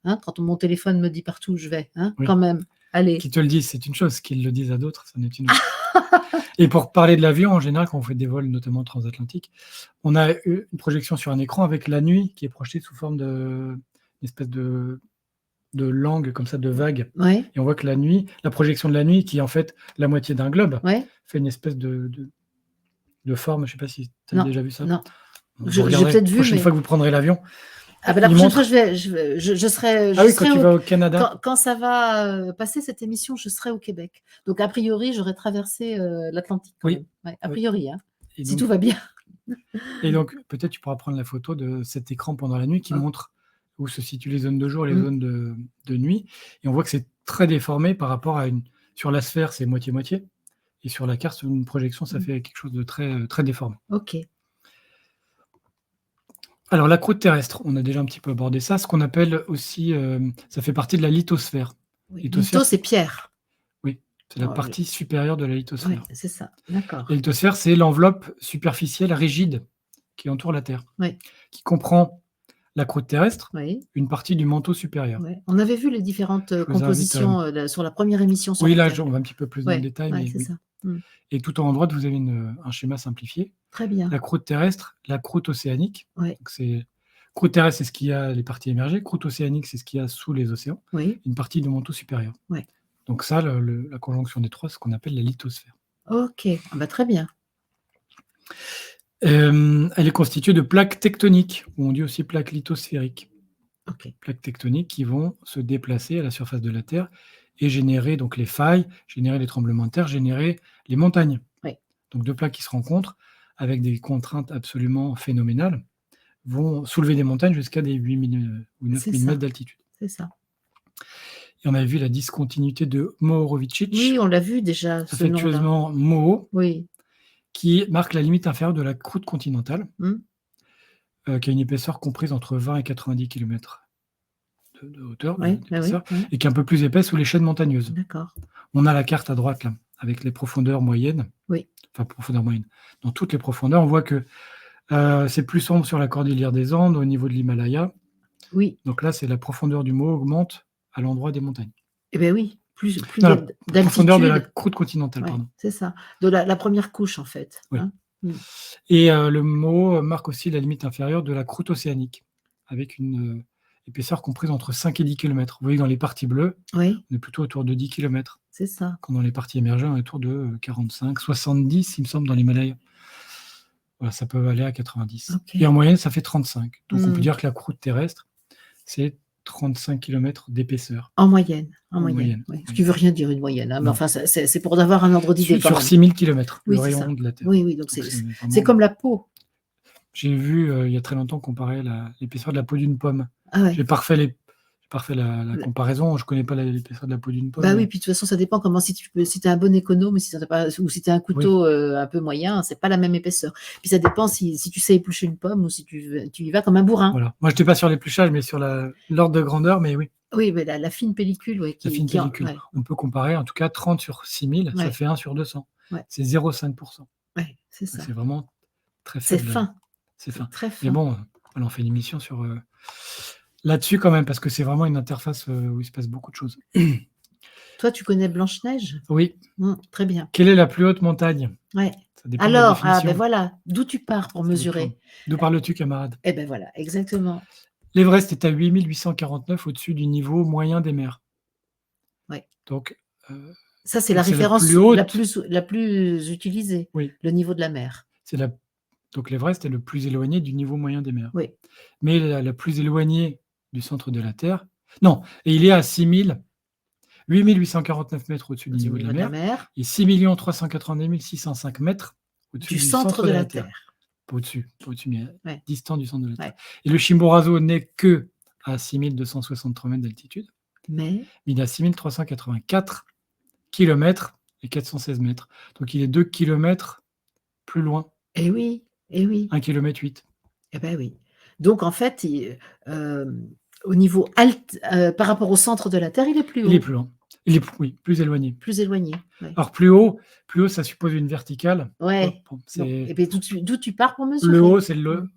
Hein, quand mon téléphone me dit partout où je vais, hein, Oui. quand même. Allez. Qu'ils te le disent, c'est une chose, qu'ils le disent à d'autres, c'en est une autre. Et pour parler de l'avion, en général, quand on fait des vols, notamment transatlantiques, on a une projection sur un écran avec la nuit qui est projetée sous forme d'une espèce de langue, comme ça, de vague. Ouais, Et on voit que la projection de la nuit, qui est en fait la moitié d'un globe, ouais. fait une espèce de forme. Je ne sais pas si tu as Non, déjà vu ça. non. Vous J'ai regarderez, peut-être la vu, prochaine mais fois que vous prendrez l'avion, ah bah, la il prochaine fois, montre. je serai Ah oui, quand tu vas au Canada. quand ça va, passer cette émission, je serai au Québec. Donc a priori, j'aurai traversé, l'Atlantique quand Oui, même. Ouais, a oui. priori, hein, Et si donc, tout va bien. Et donc, peut-être tu pourras prendre la photo de cet écran pendant la nuit qui Oh, montre où se situent les zones de jour et les mmh, zones de nuit. Et on voit que c'est très déformé par rapport à une sur la sphère, c'est moitié-moitié et sur la carte, sur une projection, ça mmh. fait quelque chose de très, très déformé. OK. Alors la croûte terrestre, on a déjà un petit peu abordé ça, ce qu'on appelle aussi, ça fait partie de la lithosphère. Oui, Lithosphère, litho, c'est c'est pierre. oui, c'est la Oh, le partie supérieure de la ouais, lithosphère. c'est ça. La D'accord. lithosphère, c'est l'enveloppe superficielle rigide qui entoure la Terre, Oui, qui comprend la croûte terrestre, oui, une partie du manteau supérieur. ouais. On avait vu les différentes, Je vous invite, compositions, sur la première émission sur oui, la là, Terre. on va un petit peu plus dans le Ouais, détail, ouais, mais c'est oui. ça. Mmh. Et tout en haut à droite, vous avez un schéma simplifié. Très bien. La croûte terrestre, la croûte océanique, Ouais, donc c'est croûte terrestre, c'est ce qu'il y a les parties émergées, croûte océanique, c'est ce qu'il y a sous les océans, oui, une partie du manteau supérieur. ouais. Donc ça, la conjonction des 3, c'est ce qu'on appelle la lithosphère. OK. Ah bah, très bien. Elle est constituée de plaques tectoniques, ou on dit aussi plaques lithosphériques. OK. Plaques tectoniques qui vont se déplacer à la surface de la Terre et générer donc les failles, générer les tremblements de terre, générer les montagnes. Oui, Donc 2 plaques qui se rencontrent avec des contraintes absolument phénoménales, vont soulever des montagnes jusqu'à des 8 000 ou 9 c'est 000 mètres ça, d'altitude. c'est ça. Et on avait vu la discontinuité de Oui, Mohorovičić, on l'a vu déjà, ce nom-là. affectueusement Moho, Oui. qui marque la limite inférieure de la croûte continentale, Mmh. qui a une épaisseur comprise entre 20 et 90 kilomètres de hauteur, Oui, oui, oui, d'épaisseur, oui. et qui est un peu plus épaisse sous les chaînes montagneuses. D'accord. On a la carte à droite là, avec les profondeurs moyennes, Oui, enfin profondeurs moyennes. Dans toutes les profondeurs, on voit que c'est plus sombre sur la cordillère des Andes, au niveau de l'Himalaya. oui. Donc là, c'est la profondeur du Moho augmente à l'endroit des montagnes. Eh beh, oui, plus Non, la profondeur de la d'altitude. croûte continentale, Ouais, pardon. c'est ça. De la 1re couche, en fait, Oui. hein? Mmh. Et le Moho marque aussi la limite inférieure de la croûte océanique, avec une épaisseur comprise entre 5 et 10 kilomètres. Vous voyez, dans les parties bleues, Oui, on est plutôt autour de 10 kilomètres, c'est ça. quand dans les parties émergées, on est autour de 45, 70, il me semble, dans l'Himalaya. Voilà, ça peut aller à 90. OK. Et en moyenne, ça fait 35. Donc on peut Mmh. dire que la croûte terrestre, c'est 35 kilomètres d'épaisseur, En moyenne, en en moyenne, moyenne. oui. Ce Oui. qui veut rien dire une moyenne, hein, mais Non. enfin, c'est pour avoir un ordre d'idée quand Sur même. 6000 kilomètres, le Oui, c'est ça. rayon de la Terre. Oui, oui, donc Donc c'est c'est c'est vraiment. comme la peau. J'ai vu, il y a très longtemps comparer l'épaisseur de la peau d'une pomme. Ah ouais. J'ai pas refait la comparaison, je connais pas l'épaisseur de la peau d'une pomme, Bah oui, mais puis de toute façon, ça dépend comment si tu es un bon économe, si tu as pas ou si tu as un oui, couteau, un peu moyen, c'est pas la même épaisseur. Puis ça dépend si tu sais éplucher une pomme ou si tu y vas comme un bourrin. voilà. Moi, j'étais pas sur l'épluchage, mais sur l'ordre de grandeur, mais oui, Oui, mais la fine pellicule, oui, la fine qui en pellicule. ouais, On peut comparer, en tout cas 30 sur 6000, ça ouais, fait 1 sur 200. ouais, C'est 0,5%. ouais, c'est ça. C'est vraiment très C'est faible, fin, c'est c'est fin. très Mais fin. bon, voilà, on fait une émission sur, là-dessus quand même, parce que c'est vraiment une interface, où il se passe beaucoup de choses. Toi, tu connais Blanche-Neige? Oui. Très bien. Quelle est la plus haute montagne? Ouais. Ça dépend de la Alors, ah ben définition. voilà, d'où tu pars pour Ça dépend. mesurer? D'où parles-tu, camarade? Eh ben voilà, exactement. L'Everest est à 8 849 au-dessus du niveau moyen des mers. Ouais. Donc, heu, Ça, c'est la donc c'est la référence plus haute, la plus utilisée, oui, le niveau de la mer. c'est la donc l'Everest est le plus éloigné du niveau moyen des mers. Oui. Mais la plus éloignée du centre de la Terre, non, et il est à 8 849 mètres au-dessus du Au-dessus du niveau de la niveau de la mer mer, et 6 390 605 mètres au-dessus du du centre centre de de la la Terre. Terre. Pas au-dessus, mais Ouais, distant du centre de la Terre. ouais. Et le Chimborazo n'est qu'à 6 263 mètres d'altitude, Mais mais il est à 6 384 kilomètres et 416 mètres. Donc il est 2 kilomètres plus loin, eh oui, eh oui, 1 kilomètre 8. eh ben oui. Donc en fait, au niveau par rapport au centre de la Terre, il est plus Il est haut, plus loin. Il est oui, plus éloigné. plus éloigné. Ouais. Alors plus haut, ça suppose une verticale. Ouais. Bon, Donc c'est et beh, d'où tu pars pour le mesurer? haut, c'est Mmh.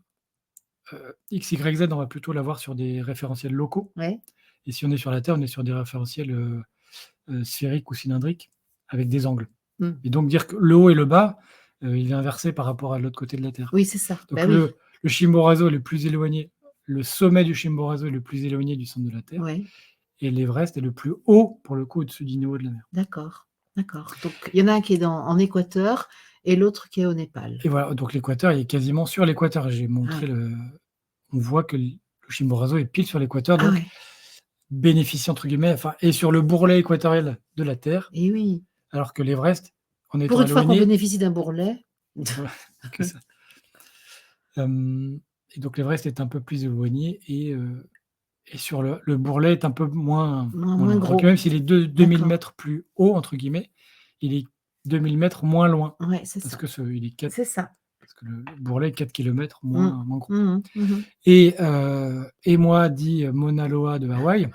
X, Y, Z, on va plutôt l'avoir sur des référentiels locaux Ouais. et si on est sur la Terre, on est sur des référentiels, sphériques ou cylindriques avec des angles Mmh. et donc dire que le haut et le bas, il est inversé par rapport à l'autre côté de la Terre. Oui, c'est ça. Donc Bah oui. le Chimborazo est le plus éloigné, le sommet du Chimborazo est le plus éloigné du centre de la Terre Ouais. et l'Everest est le plus haut, pour le coup, au-dessus du niveau de la mer. D'accord, d'accord. Donc il y en a un qui est en Équateur et l'autre qui est au Népal. Et voilà, donc l'équateur, il est quasiment sur l'équateur. J'ai Ah, montré on voit que le Chimborazo est pile sur l'équateur, ah donc ouais. bénéficie entre guillemets, enfin, est sur le bourrelet équatorial de la Terre, Et oui. alors que l'Everest, en Pour étant une fois qu'on éloigné, bénéficie d'un bourrelet. voilà, que ça. Et donc l'Everest est un peu plus éloigné et sur le Bourlet est un peu moins Moins loin. Donc gros. même s'il est 2000 D'accord. mètres plus haut, entre guillemets, il est 2000 mètres moins loin Ouais, c'est parce ça. que il est 4 C'est ça. parce que le Bourlet est 4 kilomètres Mmh. moins gros. Mmh mh. Mmh. Et moi, dit Mauna Loa de Hawaï,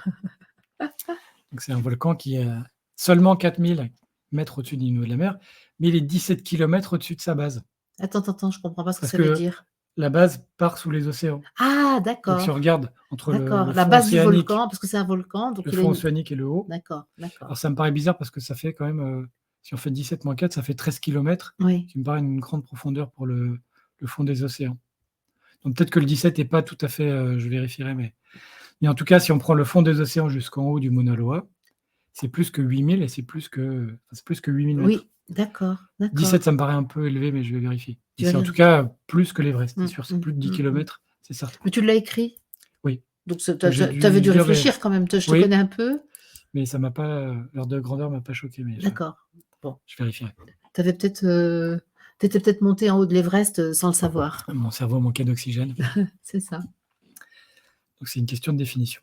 donc c'est un volcan qui est seulement 4000 mètres au-dessus du niveau de la mer, mais il est 17 kilomètres au-dessus de sa base. Attends, je comprends pas ce que Parce ça veut que dire. la base part sous les océans. Ah Donc si on d'accord, regarde entre d'accord. le La fond base du océanique volcan, parce que c'est un volcan, donc le il a fond une océanique et le haut, d'accord, alors d'accord. ça me paraît bizarre parce que ça fait quand même, si on fait 17 moins 4, ça fait 13 kilomètres, Oui. qui me paraît une grande profondeur pour le fond des océans. Donc peut-être que le 17 est pas tout à fait, je vérifierai, mais en tout cas, si on prend le fond des océans jusqu'en haut du Mauna Loa, c'est plus que 8000 et c'est plus que 8000 mètres. Oui, d'accord, 17, d'accord. ça me paraît un peu élevé, mais je vais vérifier. Mais Tu vas c'est en tout vérifier. cas plus que l'Everest, c'est Mmh, sûr, c'est mmh, plus de 10 mmh, mmh. kilomètres, c'est certain. Mais tu l'as écrit? Oui, Donc ce tu donc j'ai avais dû dû lire, mais réfléchir quand même, je te oui, connais un peu? mais ça m'a pas, l'ordre de grandeur m'a pas choqué, mais D'accord. Bon, je vérifierai. tu avais peut-être, tu étais peut-être monté en haut de l'Everest, sans le savoir. Mon cerveau manquait d'oxygène, C'est ça. donc c'est une question de définition.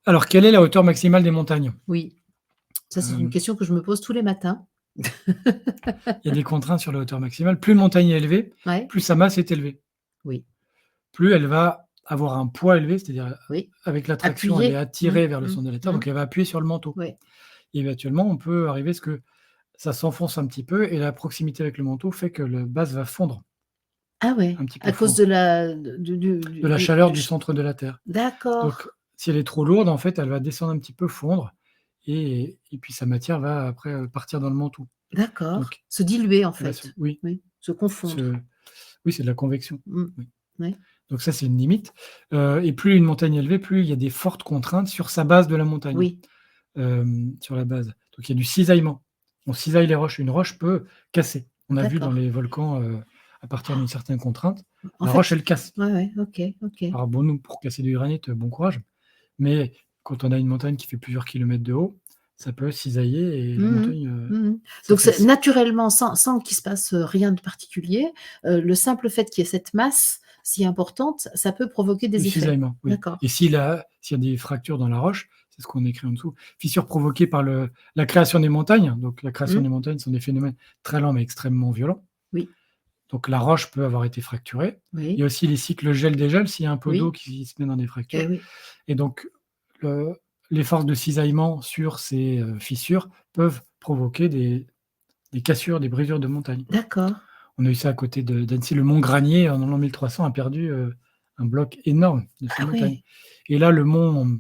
Alors, quelle est la hauteur maximale des montagnes? Oui, ça c'est une Hem, question que je me pose tous les matins. il y a des contraintes sur la hauteur maximale. Plus une montagne est élevée, Ouais, plus sa masse est élevée. oui, Plus elle va avoir un poids élevé, c'est-à-dire, oui. avec l'attraction, elle est Appuyer. Mmh, attirée vers le mmh, centre de la Terre, mmh. donc elle va appuyer sur le manteau. Ouais. Et éventuellement, on peut arriver à ce que ça s'enfonce un petit peu et la proximité avec le manteau fait que la base va fondre, Ah ouais, un petit peu à cause de fondre, la de la chaleur du centre de la Terre. Donc d'accord, si elle est trop lourde, en fait, elle va descendre un petit peu, fondre et puis sa matière va après, partir dans le manteau. d'accord. Donc Se diluer en elle va se fait. oui, Oui, se confondre. se oui, c'est de la convection, Mmh. oui. Ouais. Donc ça, c'est une limite, et plus une montagne est élevée, plus il y a des fortes contraintes sur sa base de la montagne, Oui, sur la base. Donc il y a du cisaillement. On cisaille les roches, une roche peut casser. On a vu dans d'accord. les volcans, à partir d'une certaine contrainte, En la roche, fait elle casse. ouais, ouais, OK, OK. Alors bon, nous, pour casser du granit, bon courage, mais quand on a une montagne qui fait plusieurs kilomètres de haut, ça peut cisailler et la Mmh mh. montagne, Mmh. Donc c'est s'affaisse. naturellement, sans qu'il se passe, rien de particulier, le simple fait qu'il y ait cette masse si importante, ça peut provoquer Du des effets? cisaillement, oui, et D'accord. s'il y a des fractures dans la roche, c'est ce qu'on écrit en dessous, fissures provoquées par la création des montagnes, donc la création Mmh. des montagnes sont des phénomènes très lents mais extrêmement violents, Oui, donc la roche peut avoir été fracturée. Il y oui, a aussi les cycles gel-dégel, s'il y a un peu d'eau oui, qui se met dans des et fractures, oui. et donc le les forces de cisaillement sur ces, fissures peuvent provoquer des cassures, des brisures de montagne. D'accord. On a eu ça à côté d'Annecy. Le mont Granier, en l'an 1300, a perdu, un bloc énorme de ses Ah montagnes. ouais, Et là, le mont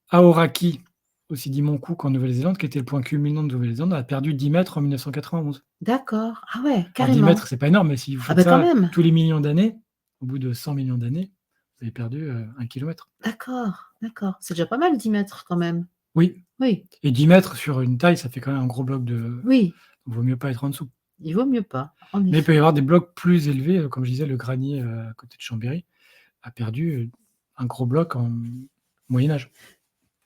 Aoraki, aussi dit mont Cook en Nouvelle-Zélande, qui était le point culminant de Nouvelle-Zélande, a perdu 10 mètres en 1991. d'accord. Ah ouais, Alors 10 mètres, carrément. c'est pas énorme, mais si vous Ah faites bah, quand ça même. tous les millions d'années, au bout de 100 millions d'années, vous avez perdu, 1 kilomètre. D'accord, d'accord. C'est déjà pas mal 10 mètres quand même. Oui, Oui, et 10 mètres sur une taille, ça fait quand même un gros bloc de oui, vaut mieux pas être en dessous. il vaut mieux pas, en Mais il peut y effet. avoir des blocs plus élevés, comme je disais, le Granier, à côté de Chambéry, a perdu, un gros bloc en Moyen Âge.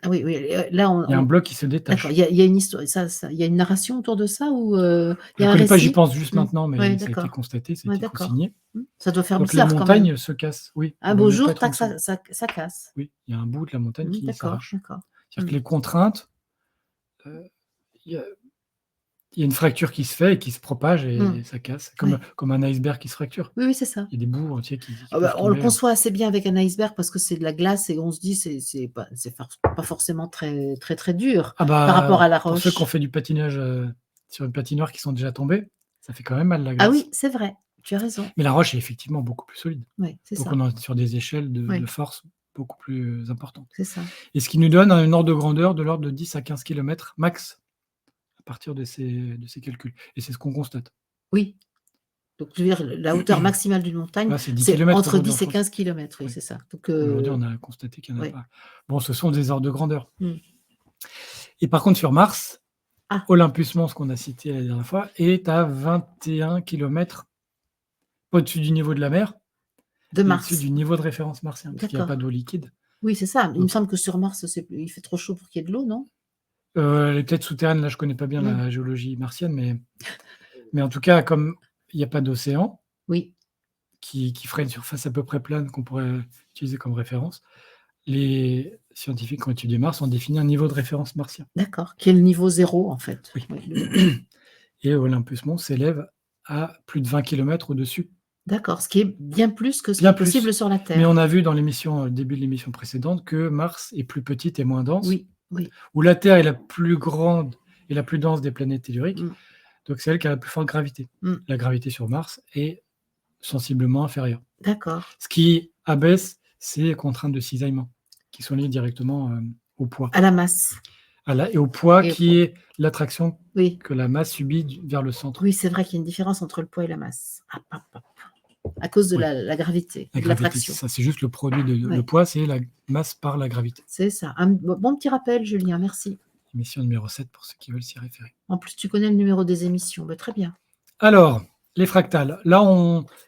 Ah oui, oui, là Il y a un on bloc qui se d'accord, détache. il y a une histoire il y a une narration autour de ça ou, il y Je a un connais pas, j'y récit? pense juste Mmh. maintenant, Ouais, mais ça a été d'accord. constaté, ça a Ouais, été d'accord. consigné. Mmh. Ça doit faire Donc les bizarre quand même. montagnes se cassent, oui, Un il vaut beau mieux pas jour, être en tac, dessous. ça casse. Oui, il y a un bout de la montagne Mmh, qui d'accord, s'arrache. d'accord. C'est-à-dire Mmh. que les contraintes, heu, il y a il y a une fracture qui se fait et qui se propage Mmh. et ça casse, Ouais. comme un iceberg qui se fracture. Oui, oui, c'est ça. Il y a des bouts entiers qui Ah bah, peuvent on le tomber. conçoit assez bien avec un iceberg parce que c'est de la glace et on se dit c'est pas forcément très, très, très dur Ah par rapport à bah, la pour ceux qui ont roche. fait du patinage, sur une patinoire qui sont déjà tombés, ça fait quand même mal la Ah glace. oui, c'est vrai, tu as raison. Mais la roche est effectivement beaucoup plus solide. Ouais, c'est Donc ça. on est sur des échelles de Oui, force beaucoup plus importantes. c'est ça. Et ce qui nous donne un ordre de grandeur de l'ordre de 10 à 15 kilomètres max à partir de ces calculs, et c'est ce qu'on constate. Oui, donc je veux dire la hauteur maximale d'une montagne, Là, c'est 10 c'est kilomètres entre aujourd'hui en 10 et France. 15 kilomètres, oui, Oui. c'est ça. Donc Aujourd'hui, on a constaté qu'il y en a ouais. pas. Bon, ce sont des ordres de grandeur. Mmh. Et par contre sur Mars, Ah, Olympus Mons, qu'on a cité la dernière fois, est à 21 kilomètres au-dessus du niveau de la mer de et au-dessus Mars. du niveau de référence martien, parce qu'il y a pas D'accord. d'eau liquide. Oui, c'est ça. Il me Donc, semble que sur Mars, il fait trop chaud pour qu'il y ait de l'eau, non? elle est peut-être souterraine, là, je connais pas bien Mmh. la géologie martienne, mais en tout cas, comme il y a pas d'océan, Oui, qui ferait une surface à peu près plane qu'on pourrait utiliser comme référence, les scientifiques qui ont étudié Mars ont défini un niveau de référence martien. D'accord, qui est le niveau 0 en fait. Oui. Oui, Et Olympus Mons s'élève à plus de 20 km au-dessus. d'accord, ce qui est bien plus que ce qui Bien est possible plus. sur la Mais Terre. on a vu dans l'émission, le début de l'émission précédente, que Mars est plus petite et moins dense, Oui, oui. où la Terre est la plus grande et la plus dense des planètes telluriques, Mmh. donc c'est elle qui a la plus forte gravité. Mmh. La gravité sur Mars est sensiblement inférieure. D'accord. Ce qui abaisse ces contraintes de cisaillement, qui sont liées directement au poids. À la masse. Et au poids Et au qui poids. est l'attraction Oui, que la masse subit vers le centre. oui, c'est vrai qu'il y a une différence entre le poids et la masse. Hop, hop, hop. À cause de Oui. la gravité, La de gravité, l'attraction. ça, c'est juste le produit de Ouais. le poids, c'est la masse par la gravité. C'est ça. Un bon petit rappel, Julien, merci. Émission numéro 7 pour ceux qui veulent s'y référer. En plus, tu connais le numéro des émissions. Bah, très bien. Alors, les fractales. Là,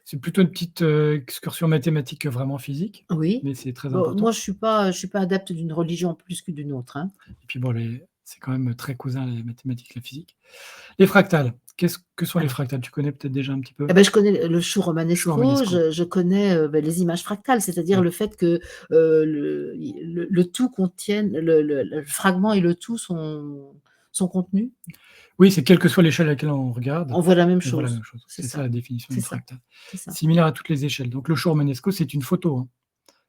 c'est plutôt une petite excursion mathématique que vraiment physique, Oui. mais c'est très Bon, important. moi, je suis pas adepte d'une religion plus que d'une autre, hein. Et puis bon, c'est quand même très cousin, les mathématiques, la physique. Les fractales. Qu'est-ce que sont les Alors. fractales? Tu connais peut-être déjà un petit peu? Eh ben, je connais le chou romanesco, romanesco. je connais, les images fractales, c'est-à-dire Oui. le fait que, le tout contienne le fragment et le tout sont contenus. Oui, c'est quelle que soit l'échelle à laquelle on regarde, On voit la même on voit la chose. même chose. C'est C'est ça. ça la définition C'est d'une ça. fractale. C'est ça. Similaire à toutes les échelles. Donc le show romanesco, c'est une photo, hein.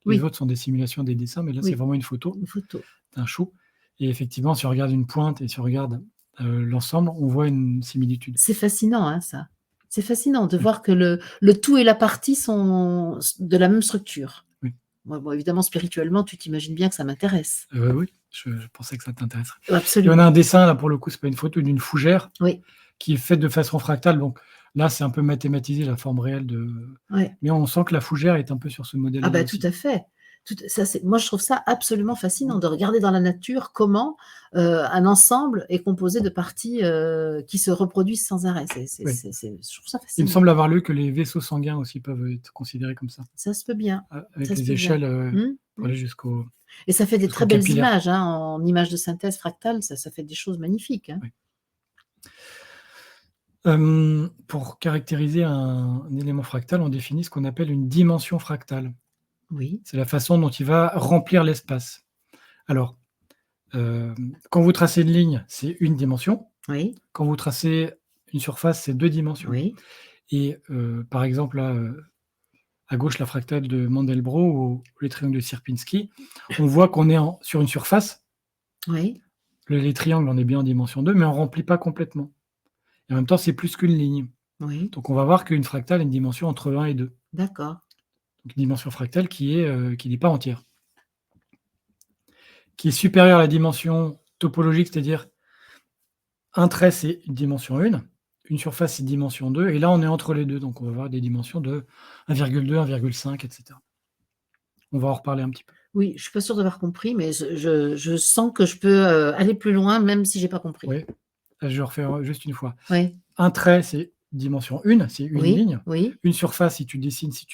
Les Oui, autres sont des simulations, des dessins, mais là, c'est oui, vraiment une photo une photo. d'un show. Et effectivement, si on regarde une pointe et si on regarde l'ensemble, on voit une similitude. C'est fascinant, hein, ça. C'est fascinant de Oui. voir que le tout et la partie sont de la même structure. Oui. Moi, bon, évidemment, spirituellement, tu t'imagines bien que ça m'intéresse. Oui, je pensais que ça t'intéresserait. Et on Absolument. a un dessin, là, pour le coup, c'est pas une photo, d'une fougère Oui, qui est faite de façon fractale. Donc là, c'est un peu mathématisé, la forme réelle ouais. mais on sent que la fougère est un peu sur ce Ah modèle-là bah, tout aussi. à fait. Moi, je trouve ça absolument fascinant de regarder dans la nature comment, un ensemble est composé de parties, qui se reproduisent sans arrêt. Oui. Je trouve ça Il me fascinant. semble avoir lu que les vaisseaux sanguins aussi peuvent être considérés comme ça, Ça se peut bien, avec ça se les peut bien. échelles Mmh, pour mmh. aller jusqu'au Et ça fait des très jusqu'au belles capillaire. images, hein, en images de synthèse fractale, ça fait des choses magnifiques, hein. Oui. Pour caractériser un élément fractal, on définit ce qu'on appelle une dimension fractale. Oui, C'est la façon dont il va remplir l'espace. Alors, quand vous tracez une ligne, c'est une dimension. oui, Quand vous tracez une surface, c'est 2 dimensions. oui, Et par exemple, là, à gauche, la fractale de Mandelbrot ou les triangles de Sierpinski, on voit qu'on est sur une surface. oui, Les triangles, on est bien en dimension 2, mais on ne remplit pas complètement. Et en même temps, c'est plus qu'une ligne. oui, Donc on va voir qu'une fractale a une dimension entre 1 et 2. d'accord. Donc une dimension fractale qui n'est pas entière. Qui est supérieure à la dimension topologique, c'est-à-dire un trait, c'est une dimension 1, une surface, c'est dimension 2, et là, on est entre les deux. Donc on va avoir des dimensions de 1,2, 1,5, etc. On va en reparler un petit peu. Oui, je suis pas sûre d'avoir compris, mais je sens que je peux, aller plus loin même si j'ai pas compris. Oui, je refais juste une fois. Oui, Un trait, c'est dimension 1, c'est une oui, ligne. oui. Une surface, si tu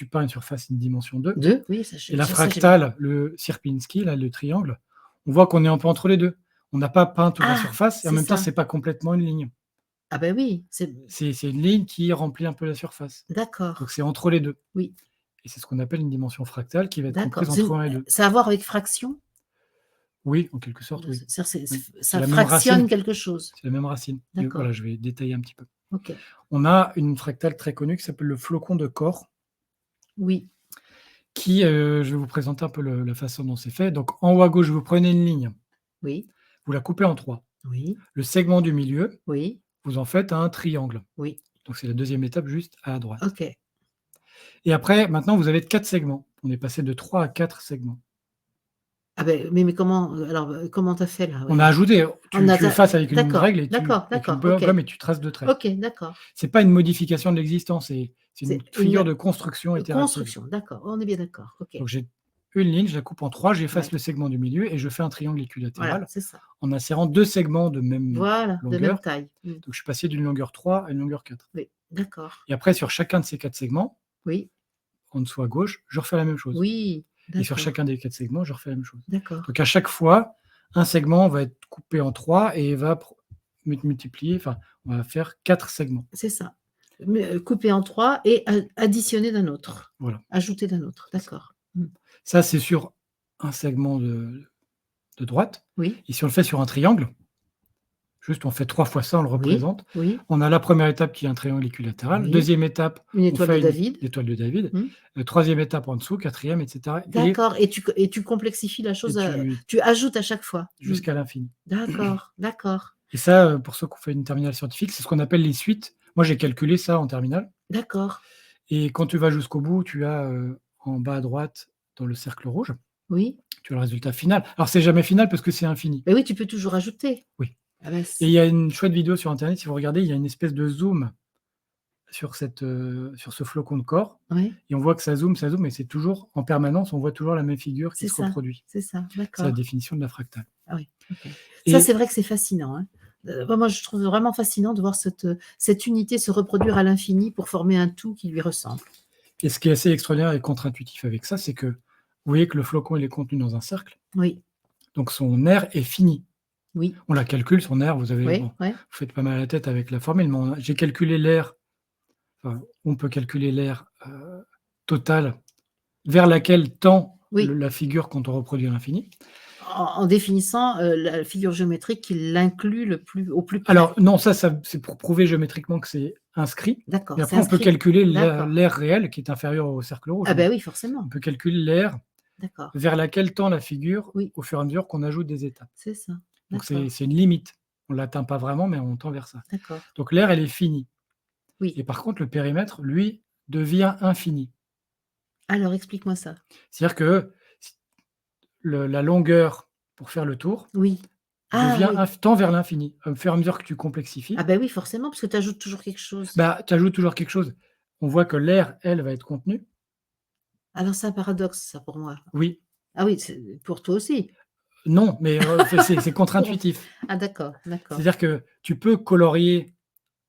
peins une surface, c'est une dimension 2. 2, oui, ça Et la ça j'ai bien. fractale, le Sierpinski, là, le triangle, on voit qu'on est un peu entre les deux. On n'a pas peint toute la Ah! surface et en C'est même temps, ça. c'est pas complètement une ligne. Ah bah oui, C'est une ligne qui remplit un peu la surface. d'accord. Donc c'est entre les deux. Oui, Et c'est ce qu'on appelle une dimension fractale qui va être d'accord. comprise entre 1 et 2. Ça a à voir avec fraction? Oui, en quelque sorte, oui. C'est-à-dire Oui. C'est ça la même fractionne racine. quelque chose? C'est la même racine. Mais D'accord. voilà, je vais détailler un petit peu. OK. On a une fractale très connue qui s'appelle le flocon de Corr, Oui, qui, je vais vous présenter un peu la façon dont c'est fait. Donc en haut à gauche, vous prenez une ligne, oui, vous la coupez en 3. oui, Le segment du milieu, oui, vous en faites un triangle. oui. Donc c'est la deuxième étape juste à droite. OK. Et après, maintenant, vous avez 4 segments. On est passé de 3 à 4 segments. Ah beh, mais comment, alors, comment tu as fait là? On a ajouté, On a tu effaces avec une d'accord, règle et d'accord, avec une OK. gomme et tu traces 2 traits. OK, d'accord. C'est pas une modification de l'existence, c'est une C'est figure une de construction itérative. construction, d'accord, on est bien d'accord. OK. Donc j'ai une ligne, je la coupe en 3, j'efface Ouais. le segment du milieu et je fais un triangle Voilà, équilatéral c'est ça. en insérant 2 segments de même Voilà, de même longueur. taille. Mmh. Donc je suis passé d'une longueur 3 à une longueur 4. Oui, d'accord. Et après sur chacun de ces 4 segments, Oui, en dessous à gauche, je refais la même chose. oui, Et sur d'accord, chacun des 4 segments, je refais la même chose. d'accord. Donc à chaque fois, un segment va être coupé en 3 et va multiplier, enfin, on va faire 4 segments. C'est ça. Mais, coupé en 3 et additionné d'un autre. Voilà. Ajouté d'un autre, C'est ça. d'accord. Mmh. Ça, c'est sur un segment de droite Oui, et si on le fait sur un triangle, juste on fait 3 fois ça, on le oui, représente. oui, On a la première étape qui est un triangle équilatéral. oui. Deuxième étape, Une on étoile de fait une David. étoile de David. Mmh. 3e étape en dessous, 4e et cetera et D'accord et tu complexifies la chose, tu tu ajoutes à chaque fois? Mmh. jusqu'à l'infini. D'accord, d'accord, Et ça, pour ceux qui ont fait une terminale scientifique, c'est ce qu'on appelle les suites. Moi, j'ai calculé ça en terminale d'accord. et quand tu vas jusqu'au bout, tu as, en bas à droite, dans le cercle rouge, Oui. tu as le résultat final. Alors c'est jamais final parce que c'est infini. Beh oui, tu peux toujours ajouter. Oui Ah bah et il y a une chouette vidéo sur internet, si vous regardez, il y a une espèce de zoom sur sur ce flocon de corps oui, et on voit que ça zoome et c'est toujours en permanence, on voit toujours la même figure qui se reproduit. c'est ça, C'est la d'accord. définition de la fractale Ah oui, OK. Ça, c'est et vrai que c'est fascinant, hein. Moi, je trouve vraiment fascinant de voir cette unité se reproduire à l'infini pour former un tout qui lui ressemble. et ce qui est assez extraordinaire et contre-intuitif avec ça, c'est que vous voyez que le flocon, il est contenu dans un cercle, Oui, donc son aire est fini. oui, On la calcule son aire, vous avez oui, bon, ouais, vous faites pas mal à la tête avec la formule, mais j'ai calculé l'aire, enfin, on peut calculer l'aire, totale vers laquelle tend oui. la figure quand on reproduit à l'infini. En définissant, la figure géométrique qui l'inclut au plus près. Alors non, ça c'est pour prouver géométriquement que c'est inscrit, mais D'accord, c'est après on peut inscrit. calculer D'accord. l'aire réelle qui est inférieure au cercle rouge, Ah donc bah oui, on forcément. peut calculer l'aire D'accord. vers laquelle tend la figure Oui, au fur et à mesure qu'on ajoute des étapes. c'est ça. Donc D'accord, c'est une limite. On l'atteint pas vraiment, mais on tend vers ça. d'accord. Donc l'aire, elle est finie et Oui. par contre le périmètre, lui, devient infini. Alors explique-moi ça. C'est-à-dire que s la longueur pour faire le tour Oui. Ah devient oui. tend vers l'infini. Au fur et à mesure que tu Ah complexifies, bah oui, forcément, parce que tu ajoutes toujours quelque chose. bah, tu ajoutes toujours quelque chose. On voit que l'aire, elle, va être contenue. Alors c'est un paradoxe ça pour moi. Oui, Ah oui, c'est pour toi aussi? non, mais c'est contre-intuitif. Ah d'accord, d'accord. C'est-à-dire que tu peux colorier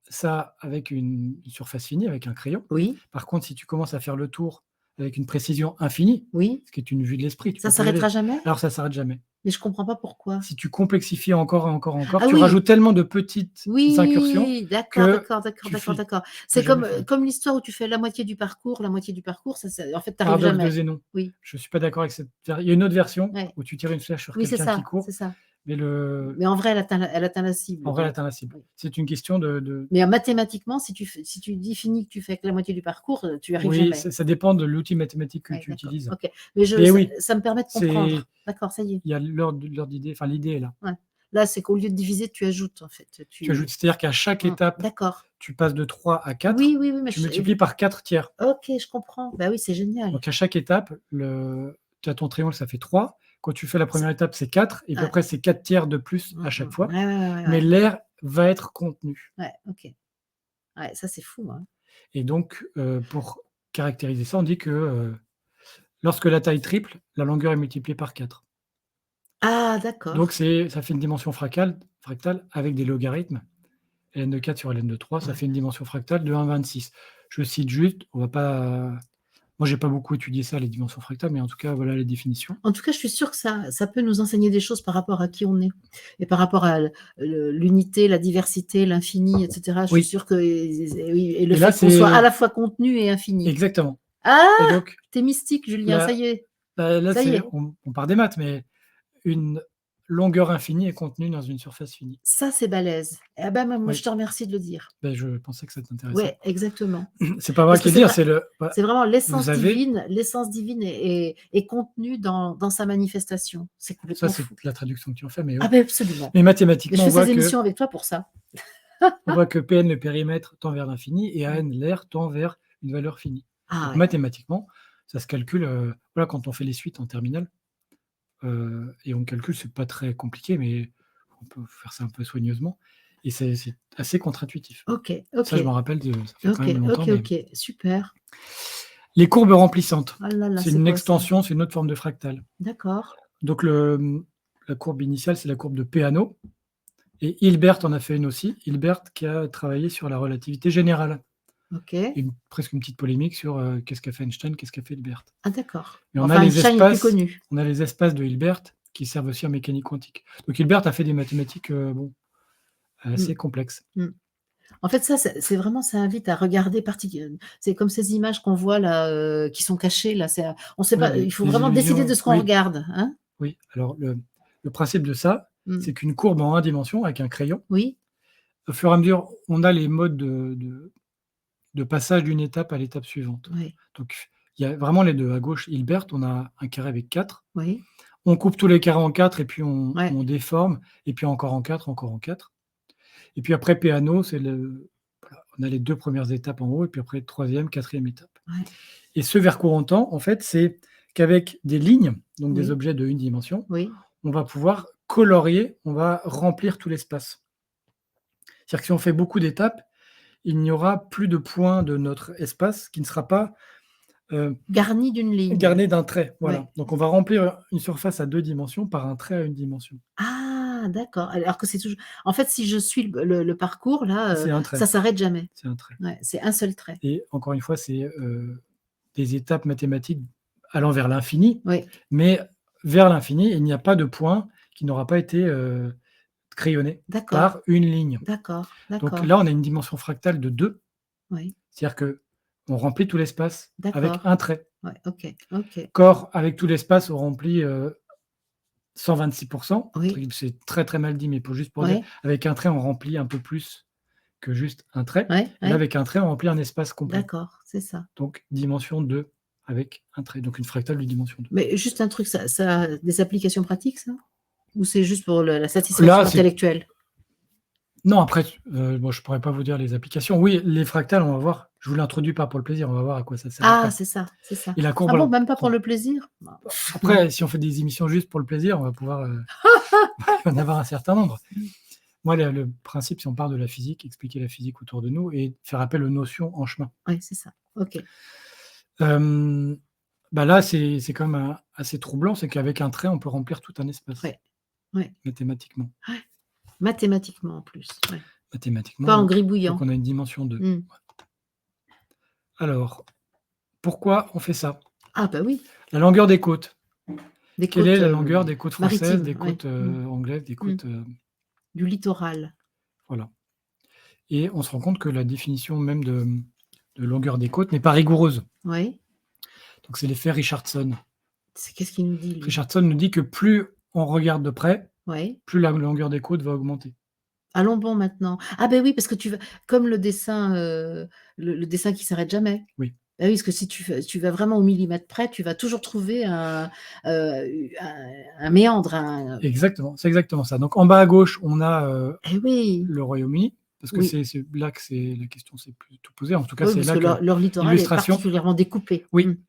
ça avec une surface finie, avec un crayon. Oui, Par contre, si tu commences à faire le tour avec une précision infinie, oui. ce qui est une vue de l'esprit, tu Ça peux pas y s'arrêtera aller. jamais? Alors ça s'arrête jamais. Mais je comprends pas pourquoi. Si tu complexifies encore et encore et encore, Ah tu oui! rajoutes tellement de petites incursions Oui! D'accord, que d'accord, d'accord, tu d'accord, fi d'accord. tu vas C'est jamais comme, finir. comme l'histoire où tu fais la moitié du parcours, ça c'est en fait, tu arrives Paradoxe de jamais. Zénon. Oui, Je suis pas d'accord avec cette il y a une autre version ouais. où tu tires une flèche sur Oui, c'est quelqu'un qui ça, court, c'est ça. mais Mais en vrai, elle atteint la cible en vrai, elle donc atteint la cible. oui. C'est une question de Mais mathématiquement, si tu définis que tu fais que la moitié du parcours, tu y arrives oui, jamais. ça dépend de l'outil mathématique que Ouais, tu d'accord, utilises. OK. Mais Mais ça oui, ça me permet de c'est comprendre. D'accord, ça y est. il y a l'ordre d'idée, enfin l'idée est là. Ouais. Là, c'est qu'au lieu de diviser, tu ajoutes en fait, Tu ajoutes, c'est-à-dire qu'à chaque étape, d'accord. tu passes de 3 à 4, Oui, oui, oui, mais tu multiplies par 4 tiers. OK, je comprends. Bah oui, c'est génial. Donc à chaque étape, tu as ton triangle, ça fait 3. Quand tu fais la C'est première étape, c'est 4 et puis ouais. après c'est 4 tiers de plus à chaque fois, Ouais, ouais, ouais, ouais, mais ouais. l'air va être contenu Ouais, OK. Ouais, ça, c'est fou, hein. et donc pour caractériser ça, on dit que, lorsque la taille triple, la longueur est multipliée par 4. Ah Donc d'accord. ça fait une dimension fractale avec des logarithmes. Ln de 4 sur ln de 3, ça Ouais. fait une dimension fractale de 1,26. Je cite juste, on va pas moi j'ai pas beaucoup étudié ça, les dimensions fractales, mais en tout cas, voilà les définitions. En tout cas, je suis sûre que ça peut nous enseigner des choses par rapport à qui on est et par rapport à l'unité, la diversité, l'infini et cetera. Je suis Oui sûre que et oui et le et là, fait qu'on soit à c'est la fois contenu et infini. exactement Ah! et donc Tu es mystique, Julien, ça là y est, là, ça y c'est est. on part des maths, mais une longueur infinie est contenue dans une surface finie. Ça, c'est balèze. Eh ben, moi, je Oui, te remercie de le dire. beh, je pensais que ça t'intéressait. Ouais, exactement. C'est pas moi Parce que qui le dire, c'est c'est vraiment vous avez l'essence divine est contenue dans sa manifestation. C'est ça, complètement c'est fou. la traduction que tu en fais, mais Ah oui. beh, absolument. Mais Mais je mathématiquement, fais ces émissions avec toi pour ça. on voit que Pn, le périmètre, tend vers l'infini et Ouais. An, l'aire, tend vers une valeur finie. Ah Donc ouais. mathématiquement, ça se calcule, voilà, quand on fait les suites en terminale, et on calcule, c'est pas très compliqué, mais on peut faire ça un peu soigneusement et c'est assez contre-intuitif. OK, Ça, je OK, m'en rappelle ça fait quand OK, même longtemps, OK, mais OK, super. les courbes remplissantes, Ah là là, c'est c'est une quoi ça? extension, c'est une autre forme de fractal. D'accord, Donc la courbe initiale, c'est la courbe de Peano et Hilbert en a fait une aussi. Hilbert qui a travaillé sur la relativité générale. OK. Presque une petite polémique sur, qu'est-ce qu'a fait Einstein, qu'est-ce qu'a fait Hilbert? Ah d'accord. Et Enfin, Einstein est plus connu. on a les espaces de Hilbert qui servent aussi en mécanique quantique. Donc Hilbert a fait des mathématiques, bon, Mmh, assez complexes. mmh. En fait, ça, c'est vraiment ça invite à regarder c'est comme ces images qu'on voit là, qui sont cachées là, on sait Ouais, pas, il faut les vraiment décider de illusions, ce qu'on oui, regarde, hein? oui. Alors le principe de ça, Mmh. c'est qu'une courbe en 1 dimension avec un crayon, Oui, au fur et à mesure, on a les modes de passage d'une étape à l'étape suivante. oui, Donc il y a vraiment les 2. À gauche, Hilbert, on a un carré avec 4. oui, On coupe tous les carrés en 4 et puis ouais, on déforme et puis encore en 4, encore en 4. Et puis après Peano, voilà, on a les 2 premières étapes en haut et puis après 3e, 4e étape. ouais, Et ce vers quoi on tend, en fait, c'est qu'avec des lignes, donc des oui, objets de 1 dimension, oui. on va pouvoir colorier, on va remplir tout l'espace. C'est-à-dire que si on fait beaucoup d'étapes, il n'y aura plus de points de notre espace qui ne sera pas, heu, Garni d'une ligne. garni d'un trait, Ouais. voilà. Donc on va remplir une surface à 2 dimensions par un trait à 1 dimension. Ah d'accord, alors que c'est toujours en fait, si je suis le parcours là, C'est un ça trait, s'arrête jamais. c'est un trait. Ouais, c'est un seul trait. Et encore une fois, c'est, des étapes mathématiques allant vers l'infini, Oui, mais vers l'infini, il n'y a pas de point qui n'aura pas été, crayonné d'accord, par une ligne. d'accord, Donc d'accord. là, on a une dimension fractale de 2, Oui, c'est-à-dire qu'on remplit tout l'espace avec d'accord. un trait. Ouais, OK, OK. Corps, avec tout l'espace, on remplit, 126 entre Oui, guillemets, c'est très, très mal dit, mais juste pour dire, ouais, avec un trait, on remplit un peu plus que juste un trait. ouais, Et là, ouais, avec un trait, on remplit un espace complet. d'accord, c'est ça. Donc dimension 2 avec un trait, donc une fractale de dimension 2. Mais juste un truc, ça a des applications pratiques ça? Ou c'est juste pour la Là, satisfaction c'est intellectuelle? non, après, bon, je pourrais pas vous dire les applications. Oui, les fractales, on va voir. Je vous l'introduis pas pour le plaisir, on va voir à quoi ça sert Ah, après. c'est ça, c'est ça. Et la courbe, Ah bon, alors, même pas pour le plaisir? Bah, non. après, si on fait des émissions juste pour le plaisir, on va pouvoir, il va en avoir un certain nombre. Moi, le principe, si on part de la physique, expliquer la physique autour de nous et faire appel aux notions en chemin. Ouais, c'est ça. OK. Hem, Bah, là, c'est quand même, assez troublant, c'est qu'avec un trait, on peut remplir tout un espace, Ouais, ouais, mathématiquement. ouais. Mathématiquement en plus, ouais. Mathématiquement, Pas en donc gribouillant. on a une dimension 2. Mmh. Alors, pourquoi on fait ça? Ah bah oui, La longueur des côtes. des Quelle est côtes, la longueur des côtes françaises, maritimes, des ouais. côtes, Mmh. anglaises, des Mmh. côtes, Du littoral. voilà, et on se rend compte que la définition même de longueur des côtes n'est pas rigoureuse. Oui. Donc c'est l'effet Richardson. Qu'est-ce qu'il nous dit lui? Richardson nous dit que plus on regarde de près, Oui. plus la longueur des côtes va augmenter. Allons bon maintenant. Ah beh oui, parce que tu vas comme le dessin, le dessin qui s'arrête jamais. Oui, Bah oui, parce que si tu vas vraiment au millimètre près, tu vas toujours trouver un méandre, exactement, c'est exactement ça. Donc en bas à gauche, on a, eh oui, le Royaume-Uni, parce que oui. c'est là que c'est la question s'est plutôt posée. En tout cas, Oui, c'est parce là que que leur littoral est l'illustration, particulièrement découpé. Mmh. oui.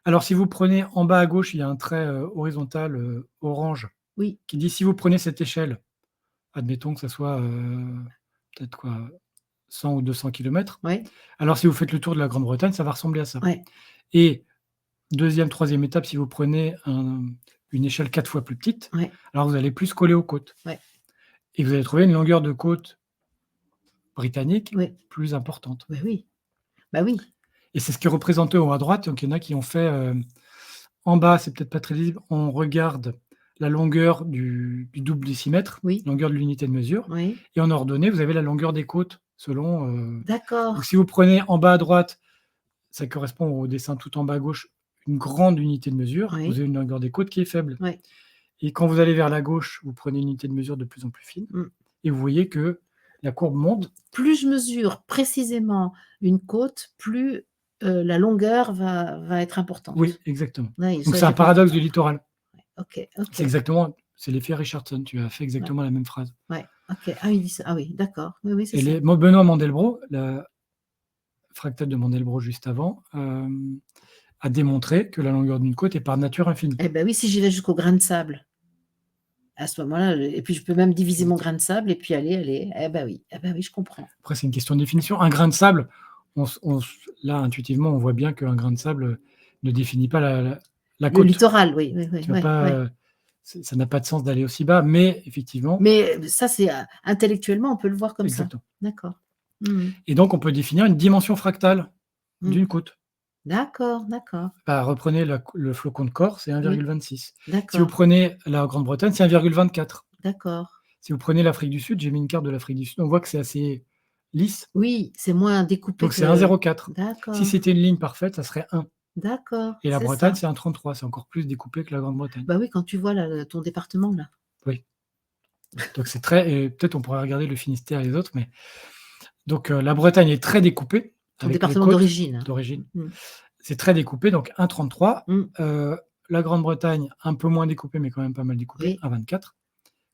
Alors si vous prenez en bas à gauche, il y a un trait, horizontal, orange Oui, qui dit: «Si vous prenez cette échelle», admettons que ça soit, peut-être quoi, 100 ou 200 kilomètres. ouais, Alors si vous faites le tour de la Grande-Bretagne, ça va ressembler à ça. ouais, Et deuxième, troisième étape, si vous prenez une échelle 4 fois plus petite, ouais, alors vous allez plus coller aux côtes ouais, et vous allez trouver une longueur de côte britannique ouais. plus importante. Bah oui, bah oui. Et c'est ce qui est représenté en haut à droite. Donc il y en a qui ont fait, en bas, c'est peut-être pas très lisible, on regarde la longueur du double décimètre, Oui, longueur de l'unité de mesure, oui. et en ordonnée, vous avez la longueur des côtes selon, donc D'accord. si vous prenez en bas à droite, ça correspond au dessin tout en bas à gauche, une grande unité de mesure, vous Oui, avez une longueur des côtes qui est faible. ouais. Et quand vous allez vers la gauche, vous prenez une unité de mesure de plus en plus fine Mmh. et vous voyez que la courbe monte. Plus je mesure précisément une côte, plus, la longueur va être Oui, importante. exactement. Oui, Donc ça c'est un j'ai compris. paradoxe du littoral. OK, C'est OK. exactement, c'est l'effet Richardson, tu as fait Ouais, exactement la même phrase. ouais, OK. Ah, il dit ça. Ah oui, d'accord. Oui, oui, c'est Et ça. Benoît Mandelbrot, la fractale de Mandelbrot juste avant, a démontré que la longueur d'une côte est par nature infinie. Eh bah oui, si j'y vais jusqu'au grain de sable, à ce moment-là, et puis je peux même diviser mon grain de sable et puis aller eh bah oui, je comprends. Après, c'est une question de définition. Un grain de sable, là, intuitivement, on voit bien qu'un grain de sable ne définit pas la Le côte. littoral, oui, oui, oui, Tu vas ouais, pas, ouais. ça n'a pas de sens d'aller aussi bas, mais effectivement, Mais ça, c'est, intellectuellement, on peut le voir comme ça. exactement. D'accord. Mmh mh. Et donc on peut définir une dimension fractale Mmh. d'une côte. D'accord, d'accord. Bah, reprenez le flocon de Corse, c'est Oui, 1,26. Si vous d'accord, prenez la Grande-Bretagne, c'est 1,24. d'accord. Si vous prenez l'Afrique du Sud, j'ai mis une carte de l'Afrique du Sud, on voit que c'est assez lisse. Oui, c'est moins découpé Donc c'est que 1,04. Si d'accord, c'était une ligne parfaite, ça serait 1. d'accord, Et la c'est Bretagne, ça. c'est 1,33. C'est encore plus découpé que la Grande-Bretagne. Bah oui, quand tu vois là, ton département là. Oui. Donc c'est très et peut-être on pourrait regarder le Finistère et les autres, mais donc la Bretagne est très découpée Ton avec les département côtes d'origine, hein. d'origine. Mmh. C'est très découpé, donc 1,33. Mmh. La Grande-Bretagne, un peu moins découpée, mais quand même pas mal découpée, Oui. 1,24,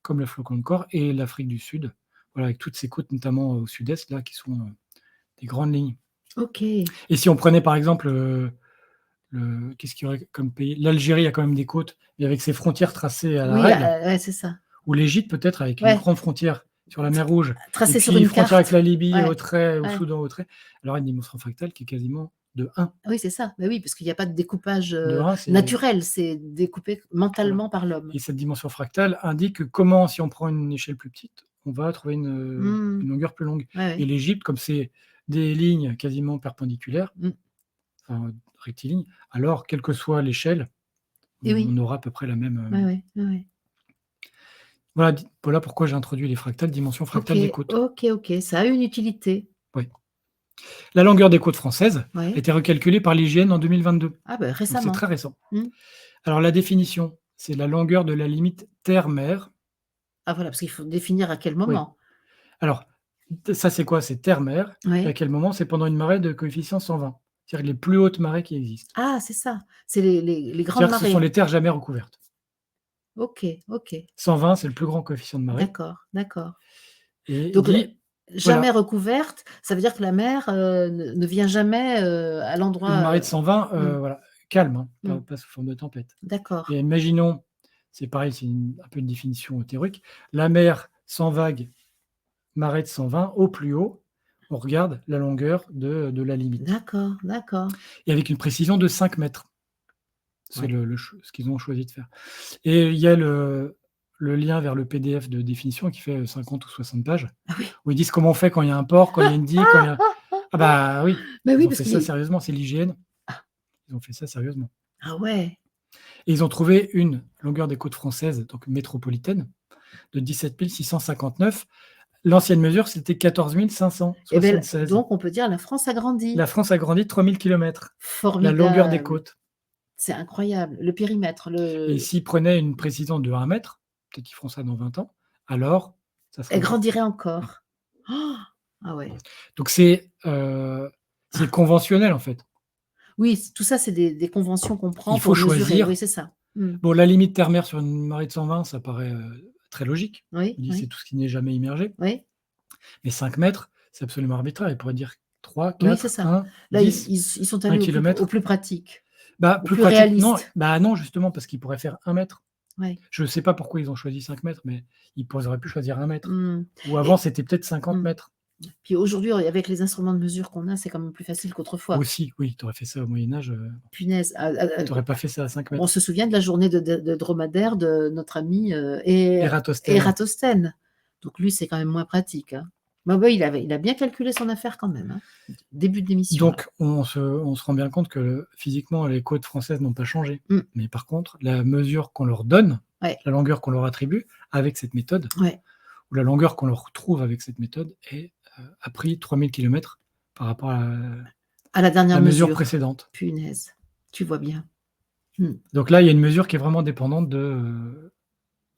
comme le flocon de corps et l'Afrique du Sud, voilà, avec toutes ces côtes, notamment au sud-est là, qui sont, des grandes lignes. OK. Et si on prenait par exemple, qu'est-ce qu'il y aurait comme pays? L'Algérie a quand même des côtes, mais avec ses frontières tracées à la Oui, règle, ouais, c'est ça. ou l'Égypte peut-être avec une Ouais, grande frontière sur la mer Rouge et tracé sur puis une frontière avec carte. la Libye Ouais, au trait, au ouais. Soudan au trait, alors une dimension fractale qui est quasiment de 1. Oui, c'est ça. Bah oui, parce qu'il y a pas de découpage, De 1, c'est naturel, c'est découpé voilà, mentalement par l'homme. et cette dimension fractale indique comment, si on prend une échelle plus petite, on va trouver Mmh. une longueur plus longue. Ouais, Et ouais. l'Égypte, comme c'est des lignes quasiment perpendiculaires, Mmh. enfin rectilignes, alors quelle que soit l'échelle, Et on oui. aura à peu près la même, Ouais, ouais, ouais, ouais. voilà pourquoi j'ai introduit les fractales, dimension OK, fractale des côtes. OK, OK, ça a une utilité. Oui. La longueur des côtes françaises a Ouais. été recalculée par l'IGN en 2022, Ah bah, donc c'est récemment. très récent. Mmh. Alors la définition, c'est la longueur de la limite terre-mer. Ah voilà, parce qu'il faut définir à quel Oui. moment. Alors, ça c'est quoi? C'est terre-mer et à Ouais. quel moment? C'est pendant une marée de coefficient 120, c'est-à-dire les plus hautes marées qui existent. Ah, c'est ça, c'est les grandes C'est-à-dire que ce sont marées. les terres jamais recouvertes. OK, OK. 120, c'est le plus grand coefficient de marée D'accord, d'accord. et il Donc, dit jamais voilà, recouverte, ça veut dire que la mer, ne vient jamais, à une l'endroit, marée de 120, mmh, voilà, calme, hein, mmh, pas sous forme de tempête. d'accord. Et imaginons, c'est pareil, c'est un peu une définition théorique, la mer sans vague, marée de 120, au plus haut, on regarde la longueur de la limite D'accord, d'accord. et avec une précision de 5 mètres. C'est Ouais. ce qu'ils ont choisi de faire. Et il y a le lien vers le PDF de définition qui fait 50 ou 60 pages, Ah oui. où ils disent comment on fait quand il y a un port, quand il y a une digue, quand il y a ah bah oui, Bah ils oui, ont parce fait ça qu'il sérieusement, c'est l'IGN, ah, ils ont fait ça sérieusement. ah ouais. Et ils ont trouvé une longueur des côtes françaises, donc métropolitaine, de 17 659. L'ancienne mesure, c'était 14 Et beh, 576. donc on peut dire la France a grandi. La France a grandi de 3 000 kilomètres, la longueur des Formidable. côtes. C'est incroyable. Le périmètre, Et s'ils prenaient une précision de 1 mètre, peut-être qu'ils feront ça dans 20 ans, alors ça serait elle encore grandirait oui. encore. Oh, ah ouais. Donc c'est conventionnel, en fait. Oui, tout ça, c'est des conventions qu'on prend Il faut pour mesurer. Oui, choisir. c'est ça. Mmh. Bon, la limite terre-mer sur une marée de 120, ça paraît, très logique. Oui, On dit: «C'est oui, tout ce qui n'est jamais immergé». oui. Mais 5 mètres, c'est absolument arbitraire. Ils pourraient dire 3, Oui, c'est 4, ça. 1, Là, 10, ils sont 1 allés au kilomètre. plus pratique, Bah, au plus plus pratique, non, réaliste. bah, non, justement, parce qu'ils pourraient faire 1 mètre. Ouais. Je ne sais pas pourquoi ils ont choisi 5 mètres, mais auraient pu choisir 1 mètre. Mmh Ou avant, et c'était peut-être 50 mmh. mètres. Puis aujourd'hui, avec les instruments de mesure qu'on a, c'est quand même plus facile qu'autrefois. Aussi, oui, tu aurais fait ça au Moyen Âge, Punaise, tu aurais pas fait ça à 5 on mètres. se souvient de la journée de dromadaire de notre ami, Ératosthène. Ératosthène. Donc lui, c'est quand même moins pratique, hein. Bah, ouais, il a bien calculé son affaire quand même, hein. Début de l'émission là. Donc on se rend bien compte que physiquement, les côtes françaises n'ont pas changé. Mmh. Mais par contre, la mesure qu'on leur donne, Ouais, la longueur qu'on leur attribue avec cette méthode, ouais. ou la longueur qu'on leur trouve avec cette méthode a pris 3 000 kilomètres par rapport à À la dernière la mesure mesure. précédente. Punaise, tu vois bien. Mmh. Donc là, il y a une mesure qui est vraiment dépendante de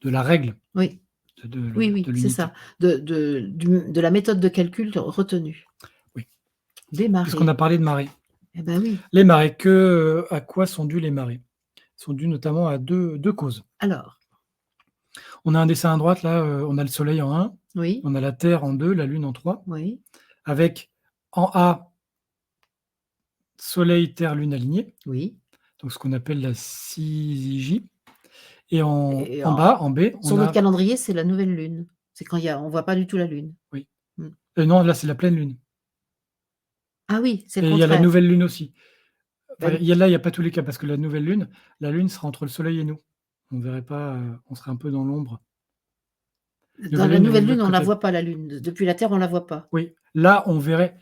la règle Oui. Oui, de oui, c'est ça. l'unité. De la méthode de calcul retenue. Oui, Des puisqu'on a marées. parlé de marées. Eh ben oui. Les marées, à quoi sont dues les marées? Sont dues notamment à deux causes. Alors, On a un dessin à droite là, on a le soleil en 1, oui, on a la Terre en 2, la Lune en 3, oui, avec en A, soleil, Terre, Lune alignés, oui donc ce qu'on appelle la syzygie, et et en bas, en B, sur on notre a calendrier, c'est la nouvelle lune. C'est quand on voit pas du tout la lune. oui, Mmh. non, là, c'est la pleine Lune Ah oui, c'est le et il y a la contraire. nouvelle Lune aussi. Enfin, Bah, il y a pas tous les cas parce que la Lune sera entre le soleil et nous. On verrait pas, on serait un peu dans l'ombre. dans Nouvelle la Lune, elle est nouvelle de lune, l'autre on la côté. voit pas la lune. Depuis la Terre, on la voit pas. Oui, là, on verrait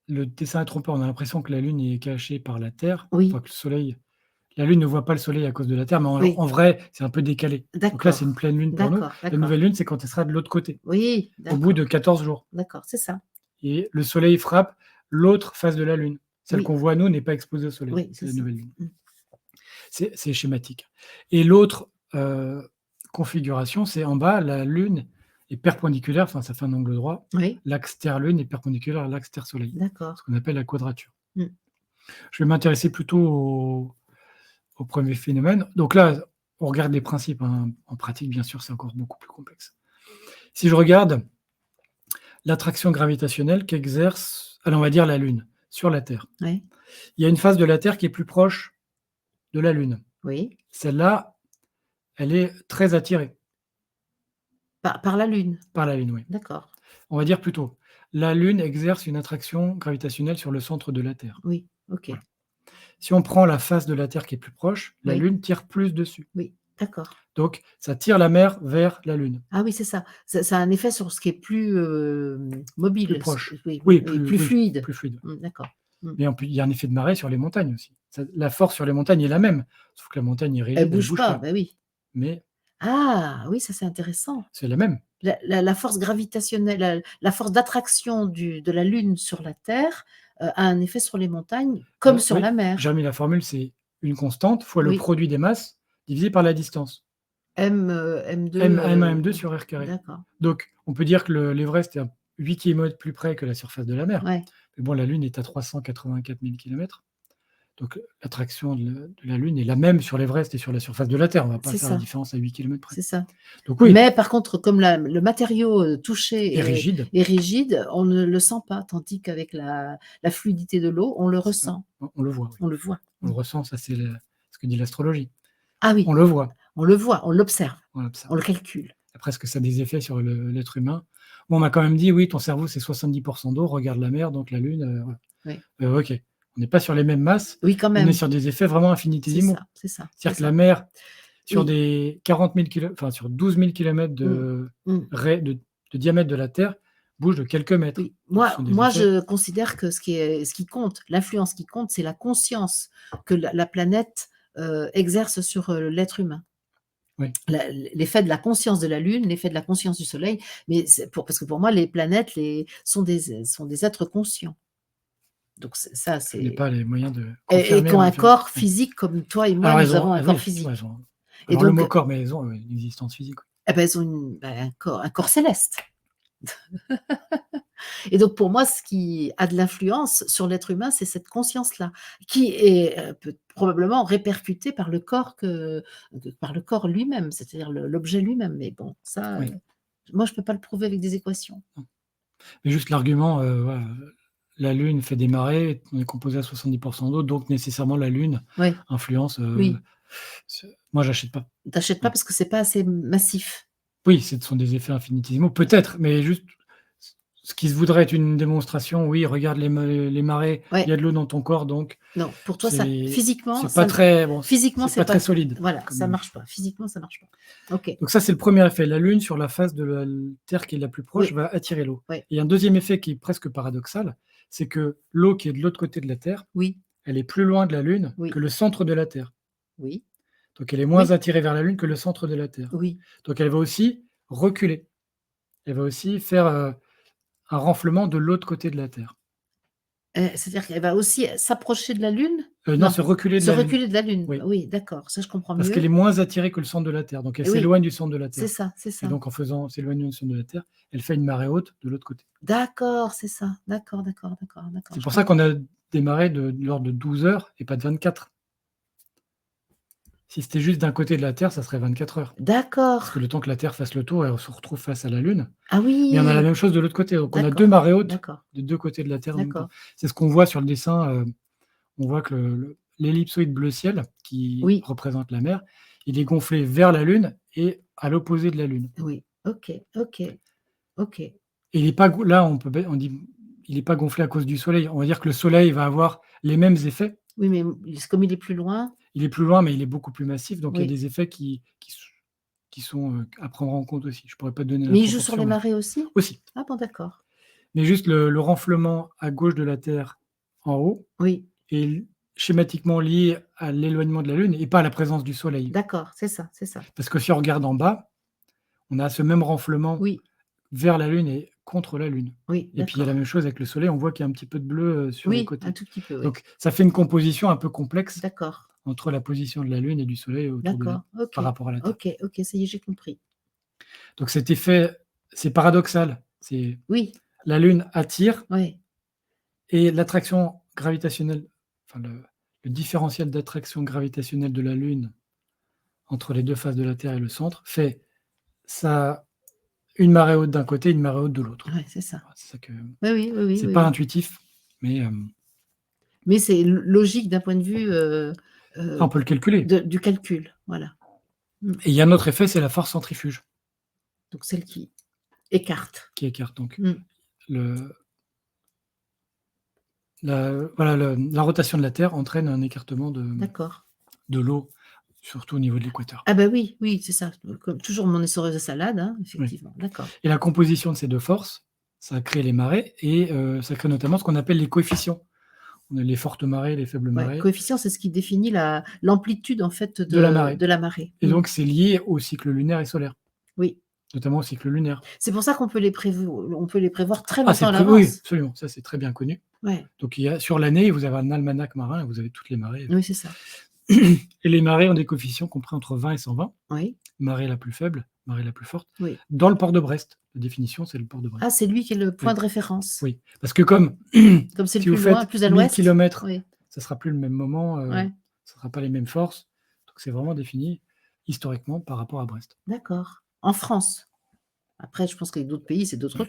le dessin est trompeur, on a l'impression que la Lune est cachée par la Terre, enfin Oui, que le soleil la Lune ne voit pas le soleil à cause de la Terre, mais en oui, vrai, c'est un peu décalé. Donc là, c'est une d'accord, pleine Lune pour nous. d'accord, La d'accord. nouvelle Lune, c'est quand elle sera de l'autre côté, Oui, au bout d'accord, de 14 jours. d'accord, c'est ça. et le soleil frappe l'autre face de la Lune. Celle Oui, qu'on voit, nous, n'est pas exposée au soleil, oui, c'est c'est la ça. nouvelle Lune. Mmh. C'est schématique et l'autre, configuration, c'est en bas, la Lune est perpendiculaire, enfin, ça fait un angle droit. Oui, L'axe Terre-Lune est perpendiculaire à l'axe Terre-Soleil, d'accord. ce qu'on appelle la quadrature. Mmh. Je vais m'intéresser plutôt au 1er phénomène. Donc là, on regarde les principes, hein. En pratique, bien sûr, c'est encore beaucoup plus complexe. Si je regarde l'attraction gravitationnelle qu'exerce, allez, on va dire la Lune, sur la Terre. Oui, Il y a une phase de la Terre qui est plus proche de la Lune. oui. Celle-là, elle est très attirée Par la Lune? par la Lune, oui. D'accord. On va dire plutôt, la Lune exerce une attraction gravitationnelle sur le centre de la Terre. Oui, OK. Voilà. Si on prend la face de la Terre qui est plus proche, la Oui, Lune tire plus dessus. oui, d'accord. Donc ça tire la mer vers la Lune, Ah oui, c'est ça. Ça a un effet sur ce qui est plus, plus mobile, proche. oui, Oui, oui, plus plus oui, fluide. plus fluide. D'accord. Mmh. Mais il y a un effet de marée sur les montagnes aussi. La force sur les montagnes est la même, sauf que la montagne est Elle rigide, elle ne bouge bouge pas, pas, bah oui. mais Ah! Oui, ça c'est intéressant. c'est la même. La force gravitationnelle, la force d'attraction de la Lune sur la Terre, a un effet sur les montagnes comme sur Oui, la j'ai mer. remis la formule, c'est une constante fois le Oui, produit des masses divisé par la distance. M2, M1 sur R². d'accord. Donc on peut dire que l'Everest est à 8 kilomètres plus près que la surface de la mer. Ouais, Mais bon, la Lune est à 384 000 kilomètres. Donc l'attraction de la Lune est la même sur l'Everest et sur la surface de la Terre. On ne va pas c'est faire la ça, différence à 8 kilomètres près. c'est ça. Donc oui, Mais par contre, comme le matériau, et touché est rigide, est rigide, on ne le sent pas, tandis qu'avec la fluidité de l'eau, on le c'est ça. ressent, On le voit, oui. on le voit. On Mmh. le ressent, ça c'est ce que dit l'astrologie. Ah On oui, le voit, on le voit, on l'observe, on l'observe. on le calcule. Après, est-ce que ça a des effets sur l'être humain? Bon, on m'a quand même dit: «Oui, ton cerveau, c'est 70 d'eau, regarde la mer, donc la Lune», voilà. Oui. OK. On n'est pas sur les mêmes masses, Oui, quand on est même. sur des effets vraiment C'est infinitésimaux. ça, c'est ça, c'est C'est-à-dire que la ça. mer, sur Oui. des 40 000 kilo enfin, sur 12 000 kilomètres Mmh. Mmh. de diamètre de la Terre, bouge de quelques mètres. Oui. Donc ce sont des Moi, effets je considère que ce qui compte, l'influence qui compte, c'est la conscience que la planète, exerce sur, l'être humain. oui, L'effet de la conscience de la Lune, l'effet de la conscience du Soleil, mais c'est parce que pour moi, les planètes sont des êtres conscients. Donc ça, je n'ai c'est pas les moyens de et confirmer qui ont ou un infirmer. corps Oui. physique comme toi et moi, Alors nous avons un oui, corps effectivement, physique elles ont et alors le donc, mot corps, mais elles ont, une existence physique, oui. eh ben, elles ont un corps céleste. Et donc pour moi, ce qui a de l'influence sur l'être humain, c'est cette conscience-là, qui est, peut probablement répercutée par le corps lui-même, c'est-à-dire l'objet lui-même. Mais bon, ça, Oui, moi je peux pas le prouver avec des équations. non. Mais juste l'argument, voilà, la Lune fait des marées, on est composé à 70 d'eau, donc nécessairement la Lune Ouais, influence, oui, moi j'achète pas. tu achètes pas Non. parce que c'est pas assez massif. Oui, ce sont des effets infinitésimaux, peut-être, mais juste ce qui se voudrait être une démonstration, oui, regarde les marées, il y Ouais, a de l'eau dans ton corps, donc non, pour toi ça c'est physiquement, c'est pas ça très bon, physiquement c'est c'est pas pas très solide voilà, ça comme marche pas. Physiquement, ça marche pas. OK. donc ça, c'est le premier effet. La Lune, sur la face de la Terre qui est la plus proche, Oui, va attirer l'eau. ouais, Et un deuxième effet qui est presque paradoxal, c'est que l'eau qui est de l'autre côté de la Terre, oui, elle est plus loin de la Lune que oui, le centre de la Terre. oui, Donc elle est moins oui, attirée vers la Lune que le centre de la Terre. oui. Donc elle va aussi reculer. Elle va aussi faire, un renflement de l'autre côté de la Terre. C'est-à-dire qu'elle va aussi s'approcher de la Lune? Non, Non, se reculer de se la Lune. reculer de la Lune. Oui, Oui, d'accord, ça je comprends parce qu'elle est mieux. moins attirée que le centre de la Terre. Donc elle Et oui, s'éloigne du centre de la Terre. c'est Et ça. donc en s'éloignant du centre de la Terre, elle fait une marée haute de l'autre côté. D'accord, c'est ça. D'accord, C'est je pour ça comprends. qu'on a des marées de l'ordre de 12 heures et pas de 24. Si c'était juste d'un côté de la Terre, ça serait 24 heures. Parce que D'accord. le temps que la Terre fasse le tour et on se retrouve face à la Lune. Ah Mais on a la oui! même chose de l'autre côté. Donc on a 2 D'accord, marées hautes d'accord, des 2 côtés de la Terre en même temps. d'accord. C'est ce qu'on voit sur le dessin, on voit que l'ellipsoïde bleu ciel qui Oui, représente la mer, il est gonflé vers la Lune et à l'opposé de la Lune. oui. OK, OK, OK. Et il est pas gon là, on dit il est pas gonflé à cause du soleil. On va dire que le soleil va avoir les mêmes effets. Oui, mais comme il est plus loin, Il est plus loin, mais il est beaucoup plus massif, donc il y a oui. des effets qui sont, à prendre en compte aussi. Je pourrais pas te donner la Mais il joue sur proportion, les mais marées aussi? aussi. Ah bon, d'accord. Mais juste le renflement à gauche de la Terre en haut Oui, est schématiquement lié à l'éloignement de la Lune et pas à la présence du soleil. d'accord, c'est ça, c'est ça. Parce que si on regarde en bas, on a ce même renflement Oui, vers la Lune et contre la Lune. Oui, Et puis il y a la d'accord. même chose avec le Soleil, on voit qu'il y a un petit peu de bleu, sur les Oui, un côtés. tout petit peu, oui. Donc ça fait une composition un peu complexe D'accord, entre la position de la Lune et du Soleil autour de la d'accord. OK. par rapport à la Terre. OK, OK, ça y est, j'ai compris. Donc cet effet, c'est paradoxal, c'est Oui, la Lune attire ouais, et l'attraction gravitationnelle, enfin le différentiel d'attraction gravitationnelle de la Lune entre les 2 faces de la Terre et le centre fait ça une marée haute d'un côté, une marée haute de l'autre. ouais, c'est ça. Voilà, c'est ça que Oui, oui, oui, oui, c'est oui, pas oui. intuitif, mais Mais c'est logique d'un point de vue, on peut le calculer. du calcul, voilà. Mmh. Et il y a un autre effet, c'est la force centrifuge Donc celle qui écarte. qui écarte donc Mmh. le la rotation de la Terre entraîne un écartement D'accord. de l'eau, surtout au niveau de l'équateur. Ah bah, oui, oui, c'est ça. Comme toujours mon essoreuse de salade, hein, Oui. effectivement. D'accord. Et la composition de ces 2 forces, ça crée les marées et ça crée notamment ce qu'on appelle les coefficients. On a les fortes marées, les faibles Ouais, marées coefficient, c'est ce qui définit l'amplitude, en fait, de la marée de la marée. et Mmh. donc c'est lié au cycle lunaire et solaire, Oui. notamment au cycle lunaire. C'est pour ça qu'on peut les prévoir très Ah longtemps à oui, l'avance. absolument, ça c'est très bien connu. Ouais. Donc il y a sur l'année, vous avez un almanach marin et vous avez toutes les marées, Oui, c'est ça. et les marées ont des coefficients compris entre 20 et 120, Oui, marée la plus faible, marée la plus forte, oui. dans le port de Brest. La définition, c'est le port de Brest. Ah, c'est lui qui est le point Oui, de référence. oui, parce que comme Comme c'est le si vous plus loin, faites plus à 1000 l'ouest? kilomètres, Oui, ça sera plus le même moment, ouais, ça sera pas les mêmes forces, donc c'est vraiment défini historiquement par rapport à Brest. d'accord. En France? Après, je pense qu'avec d'autres pays, c'est d'autres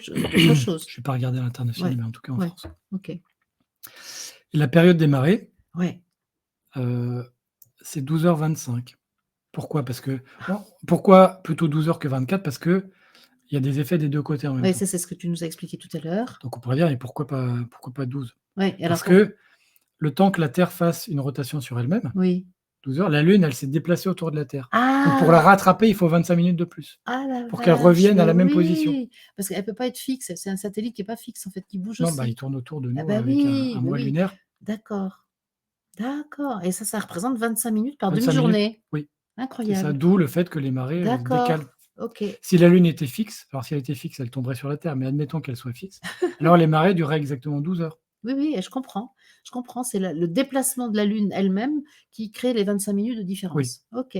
choses. Je vais pas regarder à l'international, Ouais, mais en tout cas en ouais, France. OK. Et la période des marées, Ouais. heu, c'est 12h25. Pourquoi? Parce que pourquoi plutôt 12h que 24? Parce qu'il y a des effets des 2 côtés en même Ouais, temps. ça, c'est ce que tu nous as expliqué tout à l'heure. Donc on pourrait dire: «Mais pourquoi pas 12?» Ouais, et alors Parce pour que le temps que la Terre fasse une rotation sur elle-même, oui. 12 heures, la Lune, elle s'est déplacée autour de la Terre. Donc pour la Ah! rattraper, il faut 25 minutes de plus, Ah la pour qu'elle vache! revienne à Bah la même position. oui! Parce qu'elle peut pas être fixe, c'est un satellite qui est pas fixe, en fait, qui bouge Non, bah, il aussi. tourne autour de Ah nous bah avec un oui, bah mois oui. lunaire, D'accord, d'accord, et ça représente 25 minutes par 25 minutes, demi-journée. oui. C'est ça, Incroyable. d'où le fait que les marées, se décalent. D'accord, OK. Si la Lune était fixe, alors si elle était fixe, elle tomberait sur la Terre, mais admettons qu'elle soit fixe, alors les marées dureraient exactement 12 heures. Oui, oui, et je comprends. Je comprends, c'est le déplacement de la Lune elle-même qui crée les 25 minutes de Oui, différence. OK,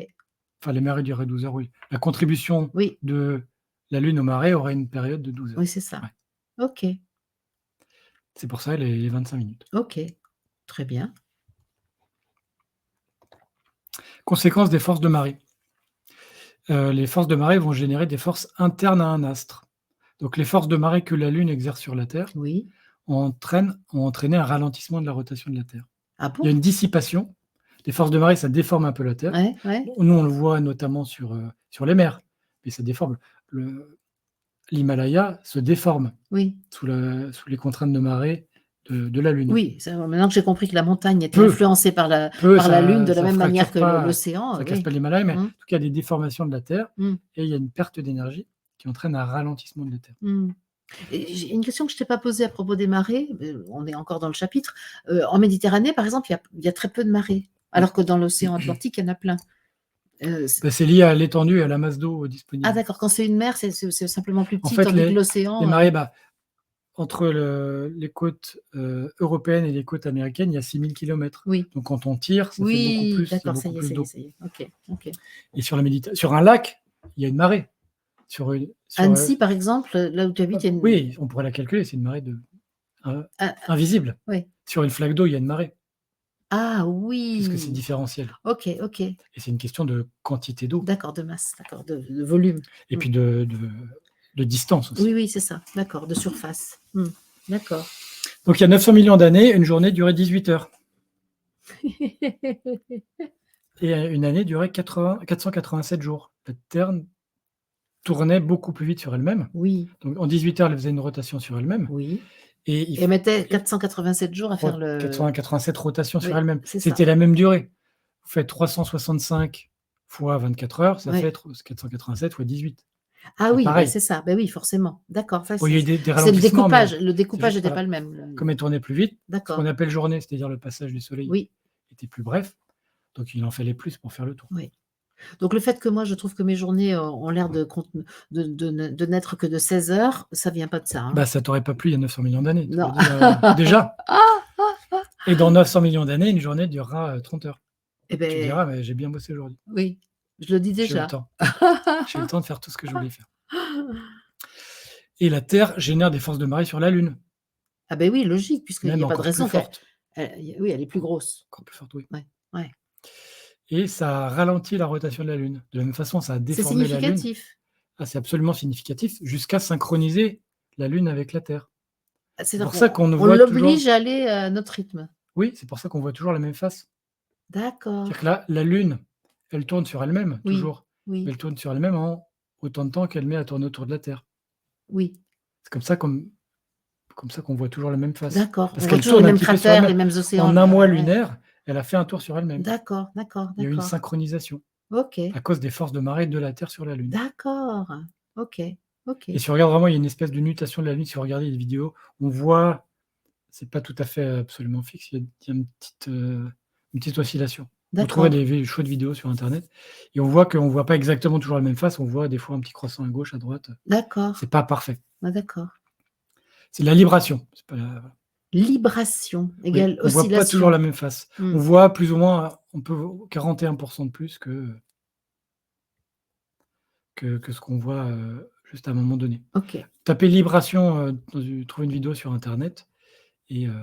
enfin les marées dureraient 12 heures, oui. La contribution oui, de la Lune aux marées aurait une période de 12 heures. oui, c'est ça. Ouais, OK, c'est pour ça les 25 minutes. OK, très bien. Conséquence des forces de marée. Les forces de marée vont générer des forces internes à un astre. Donc les forces de marée que la Lune exerce sur la Terre Oui. ont entraîné un ralentissement de la rotation de la Terre. Ah Il y a bon? une dissipation. Les forces de marée, ça déforme un peu la Terre. Ouais, ouais, Nous, on le voit notamment sur les mers, mais ça déforme. L'Himalaya se déforme oui. sous les contraintes de marée de la Lune. Oui, ça maintenant que j'ai compris que la montagne était Peu, influencée par la peu, Lune de la ça même manière fracture que pas, l'océan, ça casse oui. pas l'Himalaya, mais en Mmh, tout cas, il y a des déformations de la Terre mmh, et il y a une perte d'énergie qui entraîne un ralentissement de la Terre. mmh. Et j'ai une question que je t'ai pas posée à propos des marées, on est encore dans le chapitre. En Méditerranée, par exemple, il y a très peu de marées, Oui. alors que dans l'océan Atlantique, il y en a plein. C Bah, c'est lié à l'étendue et à la masse d'eau Ah disponible. d'accord, quand c'est une mer, c'est simplement plus En petit, fait, tandis que les l'océan, marées, bah, entre les côtes européennes et les côtes américaines, il y a 6000 kilomètres. oui, Donc quand on tire, ça fait oui, d'accord, ça beaucoup y est, plus ça y est, d'eau. ça y est. OK, OK. Et sur un lac, il y a une marée. Sur, Annecy, par exemple, là où tu habites, il y a une oui, on pourrait la calculer, c'est une marée ah, invisible. oui. Sur une flaque d'eau, il y a une marée, Ah puisque c'est oui! différentiel. OK, OK. Et c'est une question de quantité d'eau D'accord, de masse, d'accord, de volume. et Mmh. puis de distance Oui, aussi. oui, c'est ça, d'accord, de surface. Mmh. D'accord. Donc il y a 900 millions d'années, une journée durait 18 heures et une année durait 487 jours. La Terre tournait beaucoup plus vite sur elle-même. Oui, Donc en 18 heures, elle faisait une rotation sur elle-même oui, et et elle mettait 487 jours à faire le 487 rotations sur oui, elle-même. c'est ça. C'était la même durée. Vous faites 365 fois 24 heures, ça Ouais. fait 487 fois 18. Ah C'est oui, bah, pareil. c'est ça, bah, oui, forcément. D'accord, enfin, Bon, il y a eu des c'est ralentissements, mais le c'est découpage juste était voilà. pas le même, le Comme elle tournait plus vite, ce qu'on d'accord, appelle journée, c'est-à-dire le passage du soleil oui, était plus bref, donc il en fallait plus pour faire le tour. oui. Donc le fait que moi, je trouve que mes journées, ont l'air de n'être que de 16 heures, ça vient pas de ça, hein? Bah, ça t'aurait pas plu il y a 900 millions d'années, tu Non. veux dire, déjà. Et dans 900 millions d'années, une journée durera, 30 heures. Eh Tu diras: beh, «Mais j'ai bien bossé aujourd'hui. oui, je le dis J'ai eu le déjà. temps. J'ai eu le temps de faire tout ce que je voulais faire». Et la Terre génère des forces de marée sur la Lune, Ah beh, oui, logique, puisqu'il y même a pas de encore plus raison qu'elle fortes, oui, elle est plus grosse. encore plus fortes, oui. Ouais, ouais. Et ça ralentit la rotation de la Lune. De la même façon, ça a C'est déformé la Lune. significatif. Ah, c'est absolument significatif, jusqu'à synchroniser la Lune avec la Terre. C'est C'est-à-dire pour ça qu'on qu'on ne on voit toujours l'oblige à aller à notre rythme. oui, c'est pour ça qu'on voit toujours la même face. C'est-à-dire D'accord. que la Lune, elle tourne sur elle-même, Oui, toujours, mais oui, elle tourne sur elle-même en autant de temps qu'elle met à tourner autour de la Terre. oui. C'est comme ça qu'on voit toujours la même face. D'accord. Parce On voit qu'elle toujours les tourne un mêmes petit peu sur cratères, les elle-même. mêmes océans, En un mois ouais. lunaire, elle a fait un tour sur elle-même. D'accord, d'accord, Il y a eu une d'accord. synchronisation OK. à cause des forces de marée de la Terre sur la Lune. D'accord. OK, Et OK. si on regarde vraiment, il y a une espèce de nutation de la Lune. Si vous regardez les vidéos, on voit c'est pas tout à fait absolument fixe, il y a une petite oscillation. Vous trouverez D'accord, des chouettes vidéos sur internet et on voit qu'on voit pas exactement toujours la même face, on voit des fois un petit croissant à gauche, à droite, c'est d'accord. pas parfait. Ah d'accord. C'est de la libration, c'est pas la Libration oui, égale on voit pas toujours la oscillation. même face. Mmh. On voit plus ou moins, on peut 41 de plus que ce qu'on voit, juste à un moment donné. OK. Tapez libration, trouvez une vidéo sur internet et heu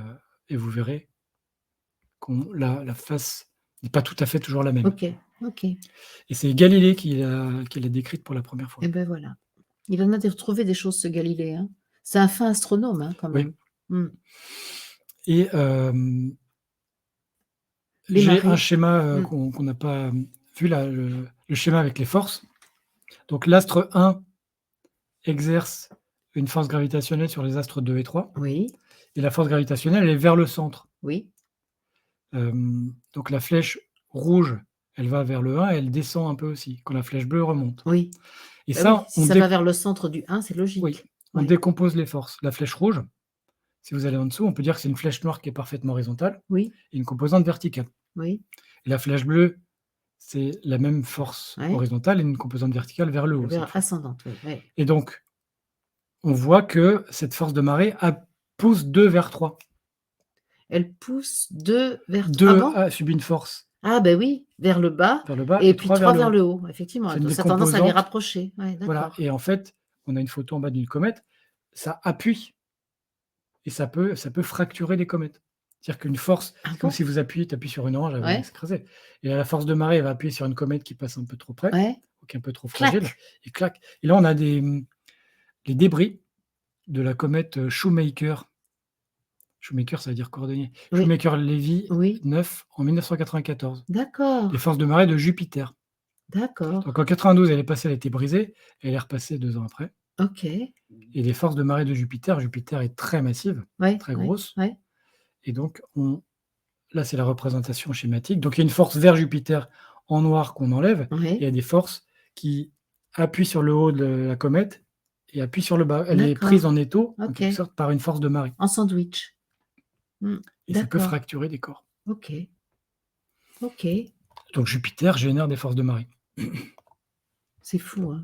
et vous verrez qu'on la face n'est pas tout à fait toujours la même. OK, OK. Et c'est Galilée qui l'a décrite pour la première fois. Et ben voilà. Il en a des retrouvé des choses ce Galilée, hein. C'est un fin astronome, hein, quand Oui même. Mmh. et Les j'ai un marées. schéma, Mmh. qu'on n'a pas, vu là, le schéma avec les forces. Donc l'astre 1 exerce une force gravitationnelle sur les astres 2 et 3 Oui, et la force gravitationnelle, elle est vers le centre. oui, Donc la flèche rouge, elle va vers le 1 et elle descend un peu aussi, quand la flèche bleue remonte. oui. Et Bah oui, ça, si ça va vers le centre du 1, c'est oui, logique. on Ouais. décompose les forces. La flèche rouge, si vous allez en dessous, on peut dire que c'est une flèche noire qui est parfaitement horizontale Oui, et une composante verticale. oui, Et la flèche bleue, c'est la même force ouais. horizontale et une composante verticale vers le haut cette Vers fois. ascendante, oui, oui. Et donc, on voit que cette force de marée pousse 2 vers 3. Elle pousse 2 vers ah 2 bon? a subi une force Ah ben oui, vers le bas vers le bas et et puis 3 vers 3 le vers haut. le haut. Effectivement, C'est une des ça a tendance à les composantes rapprocher. Ouais, voilà d'accord. et en fait, on a une photo en bas d'une comète, ça appuie et ça peut fracturer les comètes. C'est-à-dire qu'une force Ah c'est comme bon? si vous appuyez, tu appuies sur une orange, elle va Ouais, s'écraser et la force de marée, elle va appuyer sur une comète qui passe un peu trop près ouais. ou qui est un peu trop fragile Clac! et clac et là, on a les débris de la comète, Shoemaker. Shoemaker, ça veut dire cordonnier. Oui, Shoemaker-Levy oui. 9 en 1994. Les D'accord, forces de marée de Jupiter. d'accord. Donc en 92, elle est passée, elle a été brisée, elle est repassée 2 ans après OK. et les forces de marée de Jupiter est très massive, Ouais, très ouais, grosse ouais. et donc là, c'est la représentation schématique. Donc il y a une force vers Jupiter en noir qu'on enlève et il y Ouais, a des forces qui appuient sur le haut de la comète et appuient sur le bas. Elle est d'accord. prise en étau, en OK. quelque sorte, par une force de marée En sandwich. Mmh. et ça peut D'accord. fracturer des corps. OK, OK. Donc Jupiter génère des forces de marée. C'est fou, hein.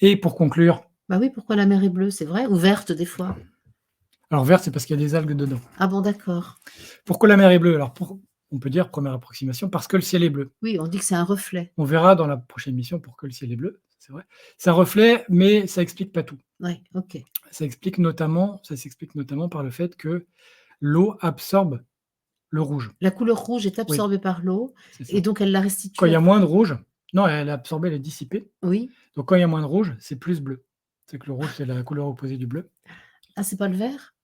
Et pour conclure, Bah oui, pourquoi la mer est bleue, c'est vrai? Ou verte des fois? alors vert, c'est parce qu'il y a des algues dedans. Ah bon, d'accord. Pourquoi la mer est bleue? Alors on peut dire, première approximation, parce que le ciel est bleu. Oui, on dit que c'est un reflet. On verra dans la prochaine mission pourquoi le ciel est bleu, c'est vrai. C'est un reflet, mais ça explique pas tout. Ouais, OK. Ça s'explique notamment par le fait que l'eau absorbe le rouge. La couleur rouge est Oui, absorbée par l'eau c'est et ça. donc elle la Quand restitue il y a après. moins de rouge non, elle est absorbée, elle est dissipée. Oui. Donc quand il y a moins de rouge, c'est plus bleu. C'est que le rouge, c'est la couleur opposée du bleu. Ah, c'est pas le vert?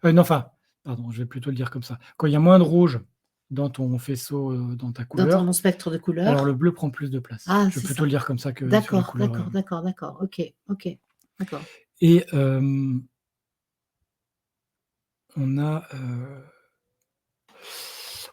Non, enfin, pardon, je vais plutôt le dire comme ça. Quand il y a moins de rouge dans ton faisceau, dans ta Dans ton couleur, spectre de alors le couleurs? bleu prend plus de place. Ah, Je vais c'est plutôt le ça. dire comme ça que sur la D'accord, couleur, d'accord, d'accord, d'accord. OK, OK. D'accord. et on a,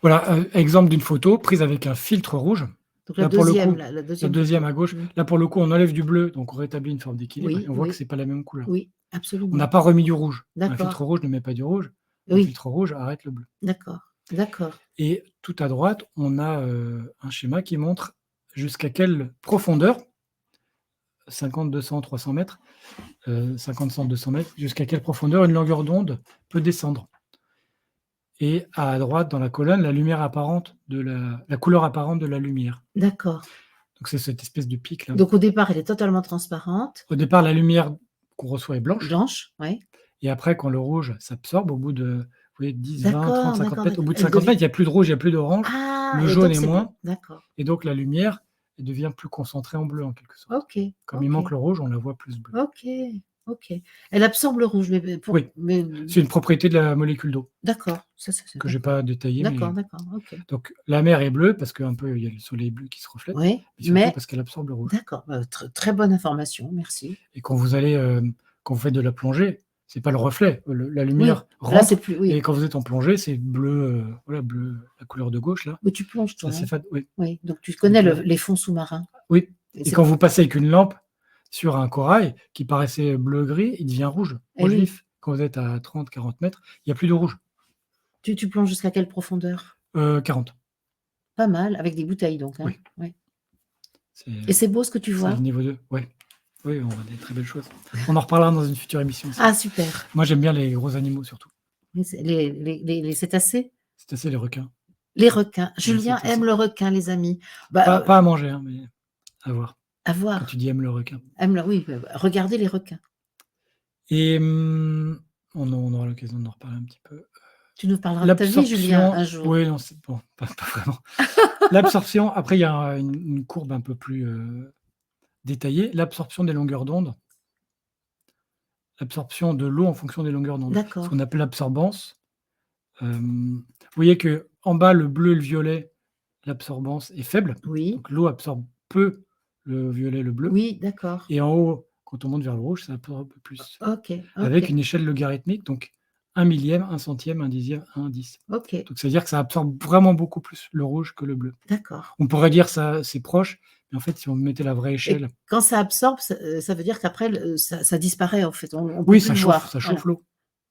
voilà, exemple d'une photo prise avec un filtre rouge. Donc Là, pour le coup, la la 2e deuxième photo. à gauche, Mmh. là, pour le coup, on enlève du bleu, donc on rétablit une forme d'équilibre et Oui, on voit que oui, c'est pas la même couleur. oui, On n'a absolument. pas remis du rouge. Un filtre D'accord. rouge ne met pas du rouge, un Oui, filtre rouge arrête le bleu d'accord, d'accord. et tout à droite, on a, un schéma qui montre jusqu'à quelle profondeur, 50, 200, 300 mètres, 50, 100, 200 mètres, jusqu'à quelle profondeur une longueur d'onde peut descendre. Et à droite, dans la colonne, la lumière apparente de la couleur apparente de la lumière. D'accord. Donc c'est cette espèce de pic là. Donc au départ, elle est totalement transparente, Au départ, la lumière qu'on reçoit est blanche, blanche, ouais. et après, quand le rouge s'absorbe, au bout de, vous voyez, 10, 20, 30, D'accord, 50 d'accord, mètres, au bout de elle 50 devient mètres, il n'y a plus de rouge, il n'y a plus d'orange, ah le et jaune donc est c'est bleu. moins, D'accord. et donc la lumière elle devient plus concentrée en bleu en quelque sorte. OK, Comme il manque le rouge, on la voit plus bleue. OK, OK. Elle absorbe le rouge, mais pour Oui, c'est une propriété de la molécule d'eau d'accord, ça c'est que j'ai d'accord. pas détaillée, mais D'accord, OK. donc la mer est bleue parce qu'un peu il y a le soleil bleu qui se reflète, Oui, mais surtout mais parce qu'elle absorbe le rouge. d'accord, très bonne information, merci. Et quand vous allez, quand vous faites de la plongée, c'est pas le reflet, la Oui, lumière là c'est rentre, plus et oui. quand vous êtes en plongée, c'est bleu, voilà, bleu, la couleur de gauche là, Mais tu plonges ça toi, hein? s'efface, oui, Oui, donc tu c'est connais bleu. les fonds sous-marins Oui, et et c'est quand vous passez avec une lampe sur un corail qui paraissait bleu-gris, il devient rouge, eh rouge oui. vif. Quand vous êtes à 30-40 mètres, il y a plus de rouge. Tu plonges jusqu'à quelle profondeur? 40, Pas mal, avec des bouteilles donc, hein? oui, Ouais. c'est Et c'est beau ce que tu c'est le vois? niveau 2, ouais. Oui, on voit des très belles choses. On en reparlera dans une future émission aussi. Ah super. Moi, j'aime bien les gros animaux surtout. Mais c'est les cétacés? Cétacés, les requins, Les requins. les Julien aime cétacés. le requin, les amis. Bah, Pas à manger, hein, mais à voir. à Quand tu voir. dis: «Aime le requin». Aime le oui, regardez les requins. Et on aura l'occasion d'en reparler un petit peu. Tu nous parleras de ta vie, Julien, un L'absorption, jour. oui, non, c'est bon, pas vraiment. L'absorption, après il y a une courbe un peu plus, détaillée. L'absorption des longueurs d'onde, l'absorption de l'eau en fonction des longueurs d'onde, ce D'accord. qu'on appelle l'absorbance. Vous voyez qu'en bas, le bleu et le violet, l'absorbance est faible, Oui, donc l'eau absorbe peu le violet et le bleu, oui, d'accord. et en haut, quand on monte vers le rouge, ça absorbe plus, OK, avec OK, une échelle logarithmique, donc 1/1000, 1 centième, 1/10, 1/10. OK, Donc c'est-à-dire que ça absorbe vraiment beaucoup plus le rouge que le bleu. d'accord. On pourrait dire ça c'est proche, mais en fait, si on mettait la vraie Et échelle, quand ça absorbe, ça veut dire qu'après ça disparaît en fait, on peut oui, plus le ça voir? chauffe Voilà. l'eau.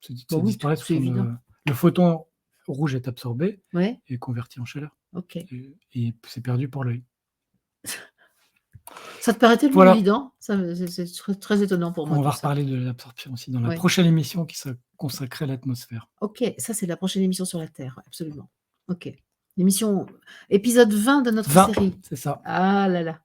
Bah Ça oui, disparaît sous c'est forme, évident. le photon rouge est absorbé Ouais, et converti en chaleur, OK. et c'est perdu pour l'œil. Ça te paraît tellement Voilà, évident, ça me c'est très étonnant pour moi on tout va ça. reparler de l'absorption aussi dans la Ouais. prochaine émission qui sera consacrée à l'atmosphère. OK, ça c'est la prochaine émission sur la Terre, ouais, absolument. OK. L'émission épisode 20 de notre 20, série. c'est ça. Ah là là.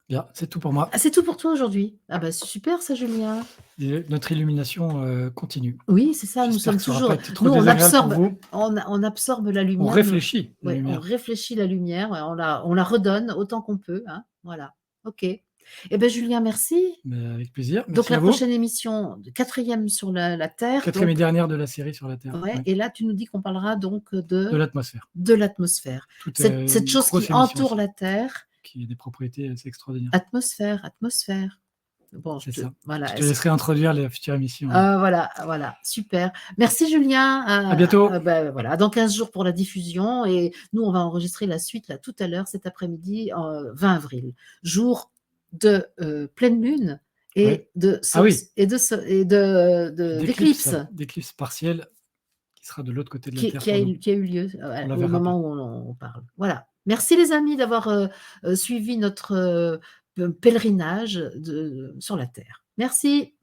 Bien, c'est tout pour moi, Ah, c'est tout pour toi aujourd'hui? Ah bah, c'est super ça, Julien. et notre illumination, continue. Oui, c'est ça, nous J'espère sommes que ça aura pas toujours été trop nous désagréable pour vous. on absorbe la On lumière, nous réfléchit la ouais, on lumière. réfléchit la lumière, ouais, on la redonne autant qu'on peut, hein, voilà. OK. Eh ben Julien, merci. Mais avec plaisir, Donc merci la à vous. prochaine émission, 4e sur la Terre, 4e et donc dernière de la série sur la Terre, ouais oui, et là tu nous dis qu'on parlera donc de de l'atmosphère. l'atmosphère. Tout est Cette une chose qui grosse émission entoure aussi, la Terre, qui a des propriétés assez extraordinaires. atmosphère. Bon, C'est ça. Je voilà, te laisserai introduire les futures émissions. voilà, super. Merci Julien, À bientôt. bah, voilà, dans 15 jours pour la diffusion et nous, on va enregistrer la suite là tout à l'heure, cet après-midi, 20 avril, jour de, pleine lune Ouais. et de Ah oui, d'éclipse d'éclipse partielle qui sera de l'autre côté de la qui Terre qui pour a nous. eu qui a eu lieu, On la au verra moment pas. où on parle. Voilà. Merci les amis d'avoir, suivi notre, pèlerinage sur la Terre. Merci.